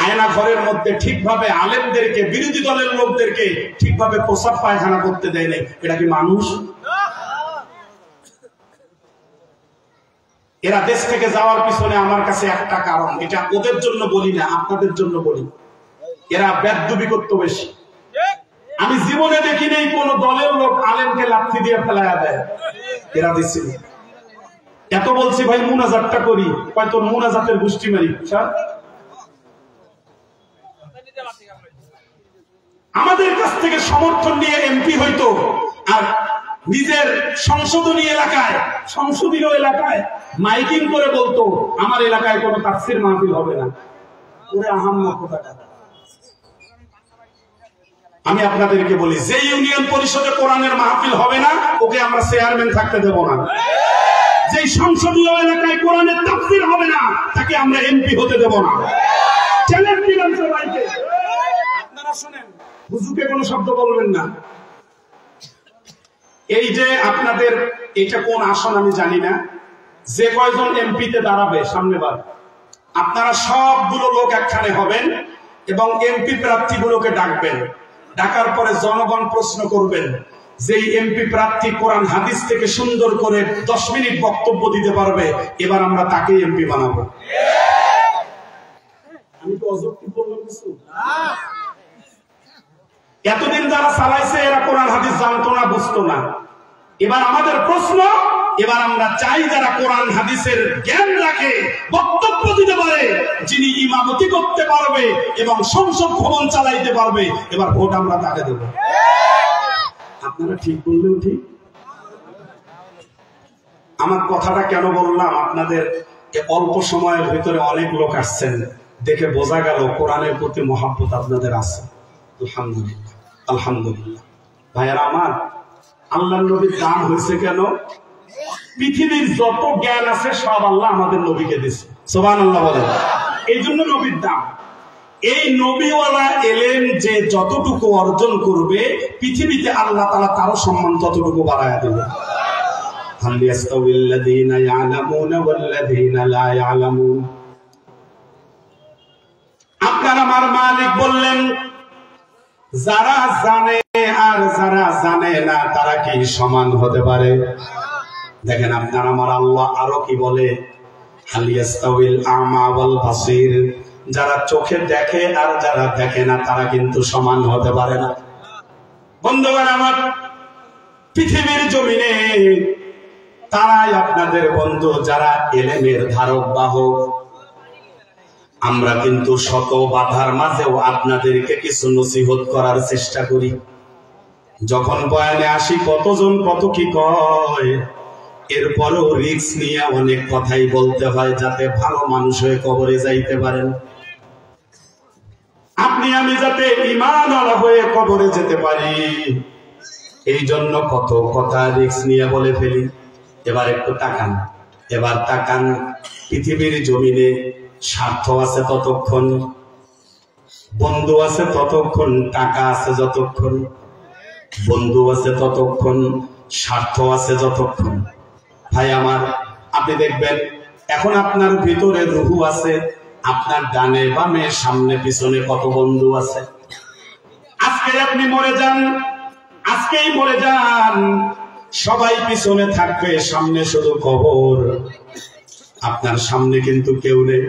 আয়না ঘরের মধ্যে ঠিকভাবে আলেমদেরকে, বিরোধী দলের লোকদেরকে ঠিকভাবে প্রসাব পায়খানা করতে দেয় নাই। এটা কি মানুষ? এরা দেশ থেকে যাওয়ার পিছনে আমার কাছে একটা কারণ, এটা ওদের জন্য বলি না, আপনাদের জন্য বলি, এরা বেদবি করতে বেশি। আমি জীবনে দেখি নেই কোন দলের লোক আলেমকে লাথি দিয়ে ফেলাইয়া দেয়, এরা দিচ্ছে। এত বলছি ভাই মুনাজাতটা করি, হয়তো মুনাজাতের গোষ্ঠী মারি। আমাদের কাছ থেকে সমর্থন নিয়ে এমপি হইতো, আর নিজের সংসদীয় এলাকায় মাইকিং করে বলতো, আমার এলাকায় কোনো তাফসীর মাহফিল হবে না। আমি আপনাদেরকে বলি, যে ইউনিয়ন পরিষদে কোরআনের মাহফিল হবে না, ওকে আমরা চেয়ারম্যান থাকতে দেব না। যে সংসদীয় এলাকায় কোরআনের তাফসীর হবে না, তাকে আমরা এমপি হতে দেব না। চ্যালেঞ্জ দিলাম সবাইকে। আপনারা শুনেন, হুজুরকে কোনো শব্দ বলবেন না। এই যে আপনাদের এটা কোন আসন আমি জানি না, যে কয়জন এমপিতে দাঁড়াবে সামনেবার, আপনারা সবগুলো লোক একখানে হবেন এবং এমপি প্রার্থীগুলোকে ডাকবেন। ডাকার পরে জনগণ প্রশ্ন করবেন, যে এমপি প্রার্থী কোরআন হাদিস থেকে সুন্দর করে 10 মিনিট বক্তব্য দিতে পারবে, এবার আমরা তাকে এমপি বানাবো। আমি তো অযুক্তি বললাম কিছু? এতদিন যারা চালাইছে এরা কোরআন হাদিস জানতো না, বুঝতো না। এবার আমাদের প্রশ্ন, এবার আমরা চাই যারা কোরআন হাদিসের জ্ঞান রাখে, বক্তব্য দিতে পারে, যিনি ইমামতি করতে পারবে এবং সংসদ ভবন চালাইতে পারবে, এবার ভোট আমরা তাকে দেব। আপনারা ঠিক বললেও ঠিক। আমার কথাটা কেন বললাম, আপনাদের অল্প সময়ের ভিতরে অনেক লোক আসছেন, দেখে বোঝা গেল কোরআনের প্রতি মহাব্বত আপনাদের আছে। আলহামদুলিল্লাহ, আলহামদুলিল্লাহ। ভাইয়ারা আমার, আল্লাহর নবীর দাম হয়েছে কেন? পৃথিবীর যত জ্ঞান আছে সব আল্লাহ আমাদের নবীকে দিয়েছে। সুবহানাল্লাহ বলেন। এই জন্য নবীর দাম। এই নবীওয়ালা এলেম যে যতটুকু অর্জন করবে, পৃথিবীতে আল্লাহ তাআলা তারও সম্মান ততটুকু বাড়ায়া দেবে। হাল ইয়াস্তাউিল্লাযীনা ইয়ালামুনা ওয়াল্লাযীনা লা ইয়ালামুন। আপনার আমার মালিক বললেন, যারা জানে আর যারা জানে না তারা কি সমান হতে পারে? দেখেন আপনার আমার আল্লাহ আরো কি বলে, হাল ইয়াস্তাউিল আমা ওয়াল বাসীর, যারা চোখে দেখে আর যারা দেখে না তারা কিন্তু সমান হতে পারে না। বন্ধুগণ আমার, পৃথিবীর জমিনে তারাই আপনাদের বন্ধু যারা ইলমের ধারক বাহক। আমরা কিন্তু শত বাধার মাঝেও আপনাদেরকে কিছু নসিহত করার চেষ্টা করি। যখন বয়ানে আসি কতজন কত কি কয়, এরপরেও রিস্ক নিয়ে অনেক কথাই বলতে হয় যাতে ভালো মানুষ হয়ে কবরে যাইতে পারেন। আপনি আমি যাতে ঈমানওয়ালা হয়ে কবরে যেতে পারি, এই জন্য কত কথা রিস্ক নিয়ে বলে ফেলি। এবার একটু তাকান, এবার তাকান, পৃথিবীর জমিনে স্বার্থ আছে ততক্ষণ, বন্ধু আছে ততক্ষণ, টাকা আছে যতক্ষণ, বন্ধু আছে ততক্ষণ, স্বার্থ আছে যতক্ষণ। ভাই আমার, আপনি দেখবেন এখন আপনার ভিতরে রুহু আছে, আপনার ডানে বামে সামনে পিছনে কত বন্ধু আছে। আজকে আপনি মরে যান, আজকেই মরে যান, সবাই পিছনে থাকবে, সামনে শুধু কবর। আপনার সামনে কিন্তু কেউ নেই।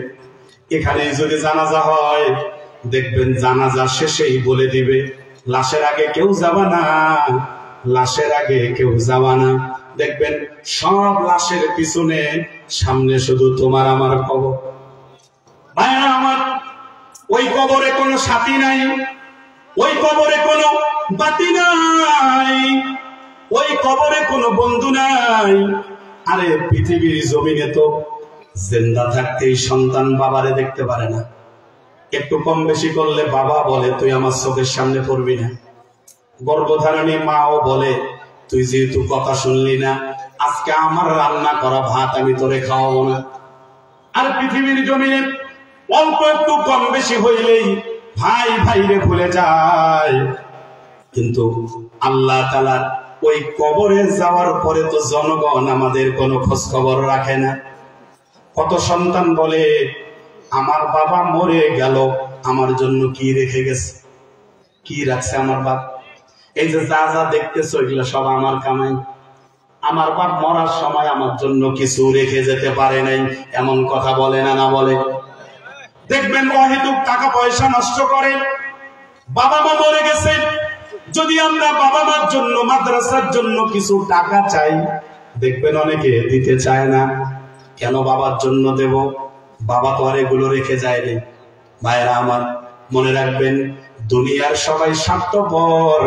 এখানে যদি জানাজা হয়, দেখবেন জানাজা শেষেই বলে দিবে লাশের আগে কেউ যাবা না, লাশের আগে কেউ যাবা না। দেখবেন সব লাশের পিছনে, সামনে শুধু তোমার আমার কবর। ভাইরা আমার, ওই কবরে কোনো সাথী নাই, ওই কবরে কোনো বাতি নাই, ওই কবরে কোনো বন্ধু নাই। আরে পৃথিবীর জমিনে তো জিন্দা থাকতেই সন্তান বাবারে দেখতে পারে না। একটু কম বেশি করলে বাবা বলে তুই আমার চোখের সামনে পড়বি না। গর্ভধারণী মাও বলে তুই যেহেতু কথা শুনলি না, আজকে আমার রান্না করা ভাত আমি তোরে খাওয়াবো না। আর পৃথিবীর জমিনে অল্প একটু কম বেশি হইলেই ভাই ভাইরে ভুলে যায়। কিন্তু আল্লাহ তাআলার ওই কবরে যাওয়ার পরে তো জনগণ আমাদের কোনো খোঁজ খবর রাখে না। কত সন্তান বলে আমার বাবা মরে গেল, আমার জন্য কি রেখে গেছে, কি রাখছে আমার বাপ। এই যে যা যা দেখতেছো এগুলো সব আমার কামাই। আমার বাপ মরার সময় আমার জন্য কিছু রেখে যেতে পারে নাই, এমন কথা বলে না, না বলে? দেখবেন অহেতুক টাকা পয়সা নষ্ট করে। বাবা মা মরে গেছে, যদি আমরা বাবা মার জন্য মাদ্রাসার জন্য কিছু টাকা চাই, দেখবেন অনেকে দিতে চায় না। কেন বাবার জন্য দেব? বাবা তো আর এগুলো রেখে যায়নি। ভাইরা আমার, মনে রাখবেন দুনিয়ার সবাই স্বার্থপর।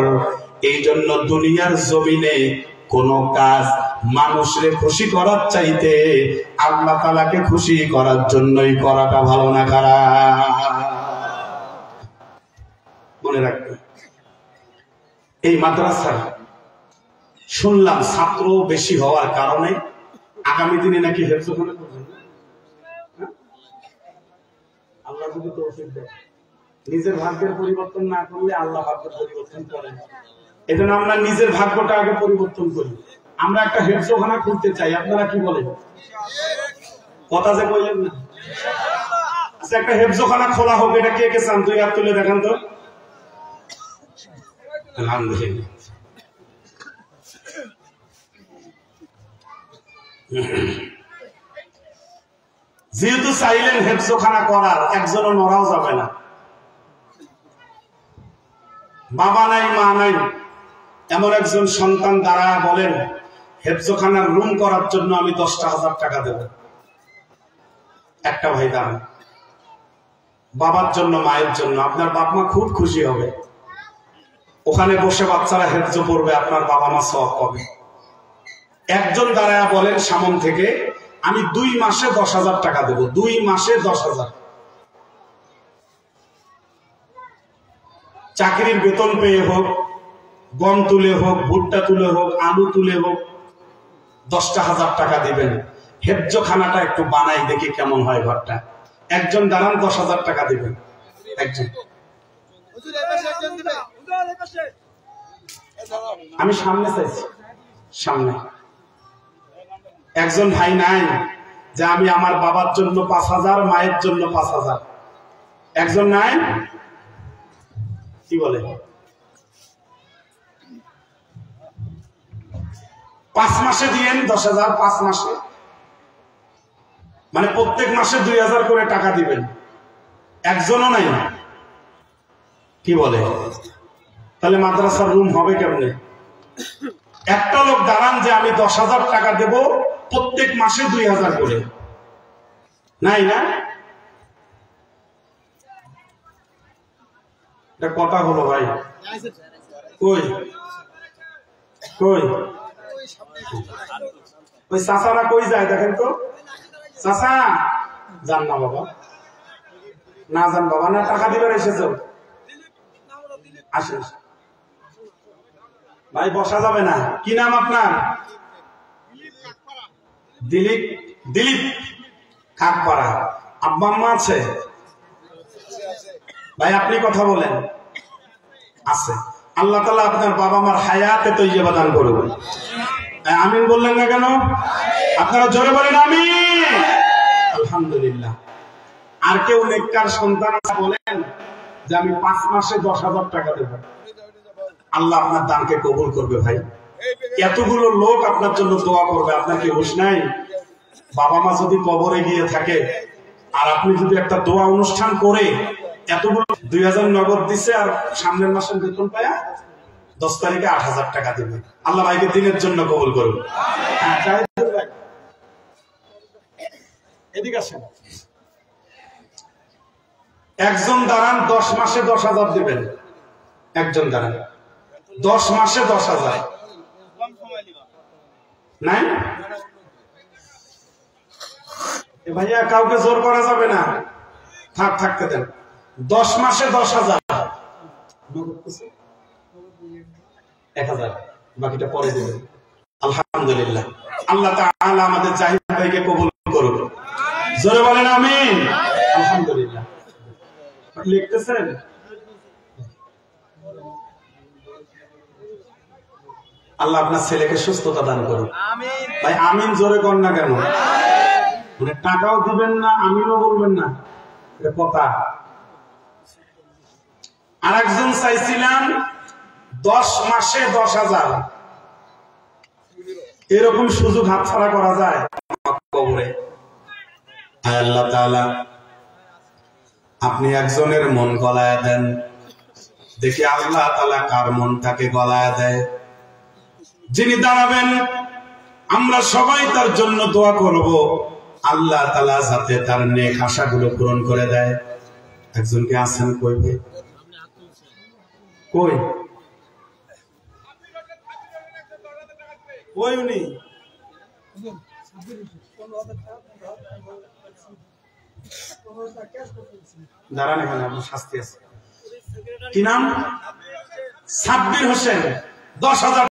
এই জন্য দুনিয়ার জমিনে কোন কাজ মানুষরে খুশি করার চাইতে আল্লাহ তাআলাকে খুশি করার জন্যই করাটা ভালো না খারাপ? মনে রাখবেন। এই মাদ্রাসায় শুনলাম ছাত্র বেশি হওয়ার কারণে আগামী দিনে নাকি হেফজখানা করবেন। আল্লাহ যদি তৌফিক দেয়, নিজের ভাগ্যের পরিবর্তন না করলে আল্লাহ ভাগ্য পরিবর্তন করেন। এই জন্য আমরা নিজের ভাগ্যটা আগে পরিবর্তন করি। আমরা একটা হেফজখানা খুলতে চাই, আপনারা কি বলেন? কথা যে বললেন না, আচ্ছা একটা হেফজখানা খোলা হোক, এটা কে কে চান? তুই হাত তুলে দেখান তো। আলহামদুলিল্লাহ। যেহেতু চাইলেন হেফজখানা করার, একজনও নড়াও যাবে না। বাবা নাই মা নাই এমন একজন সন্তান দ্বারা বলেন হেফজখানার রুম করার জন্য আমি 10,000 টাকা দেব। একটা ভাই দাঁড়ান, বাবার জন্য মায়ের জন্য। আপনার বাপ মা খুব খুশি হবে, ওখানে বসে বাচ্চারা হেফজ পড়বে, আপনার বাবা মা সওয়াব পাবে। একজন দাঁড়ায়া বলেন সামন থেকে আমি 2 মাসে 10,000 টাকা দেব। 2 মাসে 10,000। চাকরির বেতন পেয়ে হোক, গম তুলে হোক, ভুট্টা তুলে হোক, আলু তুলে হোক, 10,000 টাকা দিবেন। হেফজখানাটা একটু বানাই দেখি কেমন হয় ঘরটা। একজন দাঁড়ান, 10,000 টাকা দিবেন। একজন, আমি সামনে চাইছি, সামনে। একজন ভাই নাই যে আমি আমার বাবার জন্য 5,000, মায়ের জন্য 5,000? একজন নাই? কি বলে? 5 মাসে দিয়েন 10,000, 5 মাসে মানে প্রত্যেক মাসে 2,000 করে টাকা দিবেন। একজনও নাই। কি বলে? তাহলে মাদ্রাসার রুম হবে কেমনে? একটা লোক দাঁড়ান যে আমি 10,000 টাকা দেব প্রত্যেক মাসে 2,000 করে, নাই না? এটা কথা হলো ভাই? কই কই ওই চাচারা কই যায় দেখেন তো। চাচা যান না বাবা, না যান বাবা, না টাকা দিবার এসেছো? আসেন ভাই, বসা যাবে না। কি নাম আপনার? দিলীপ। দিলীপ কাকপাড়া। আব্বা আম্মা আছে? ভাই আপনি কথা বলেন। আছে। আল্লাহ তাআলা আপনার বাবা মার হায়াতে তৈয়বা দান করুন। আমিন বললেন না কেন? আপনারা জোরে বলেন আমিন। আলহামদুলিল্লাহ। আর কেউ নেককার সন্তান বলেন যে আমি 5 মাসে 10,000 টাকা দেব, আল্লাহ আপনার দানকে কবুল করবে। ভাই এতগুলো লোক আপনার জন্য দোয়া করবে, আপনার কি হুঁশ নাই? বাবা মা যদি কবরে গিয়ে থাকে আর আপনি যদি একটা দোয়া অনুষ্ঠান করে এতগুলো 2,000 নগদ দিছে আর সামনের মাসের বেতন পায়া 10 তারিখে 8,000 টাকা দেবে, আল্লাহ ভাইকে দিনের জন্য কবুল করুন। এদিকে আসেন। একজন দাঁড়ান 10 মাসে 10,000 দিবেন। একজন দাঁড়ান 10 মাসে 10,000 নাই? ভাইয়া কাউকে জোর করা যাবে না, থাকতে দেন। 10 মাসে 10,000, 1,000 বাকিটা পরে দেবেন। আলহামদুলিল্লাহ। আল্লাহ তাআলা আমাদের জাহিদ ভাইকে কবুল করুন। জোরে বলেন আমিন। আলহামদুলিল্লাহ। লিখতেছেন? আল্লাহ আপনার ছেলেকে সুস্থতা দান করুন। ভাই আমিন জোরে কর না কেন? মানে টাকাও দিবেন না, আমিনও বলবেন না, এটা কথা। আরেকজন চাইছিলাম 10 মাসে 10,000। এরকম সুযোগ হাতছাড়া করা যায়? কবরে আল্লাহ তাআলা আপনি একজনের মন গলায় দেন, দেখি আল্লাহ তাআলা কার মনটাকে গলায় দেয়। যিনি দাঁড়াবেন আমরা সবাই তার জন্য দোয়া করব, আল্লাহ তাআলা যাতে তার নেক আশাগুলো পূরণ করে দেয়। একজনকে আছেন কই ভাই? কই কই উনি? দাঁড়ান এখানে, আপনার শাস্তি আছে। কি নাম? সাব্বির হোসেন। 10,000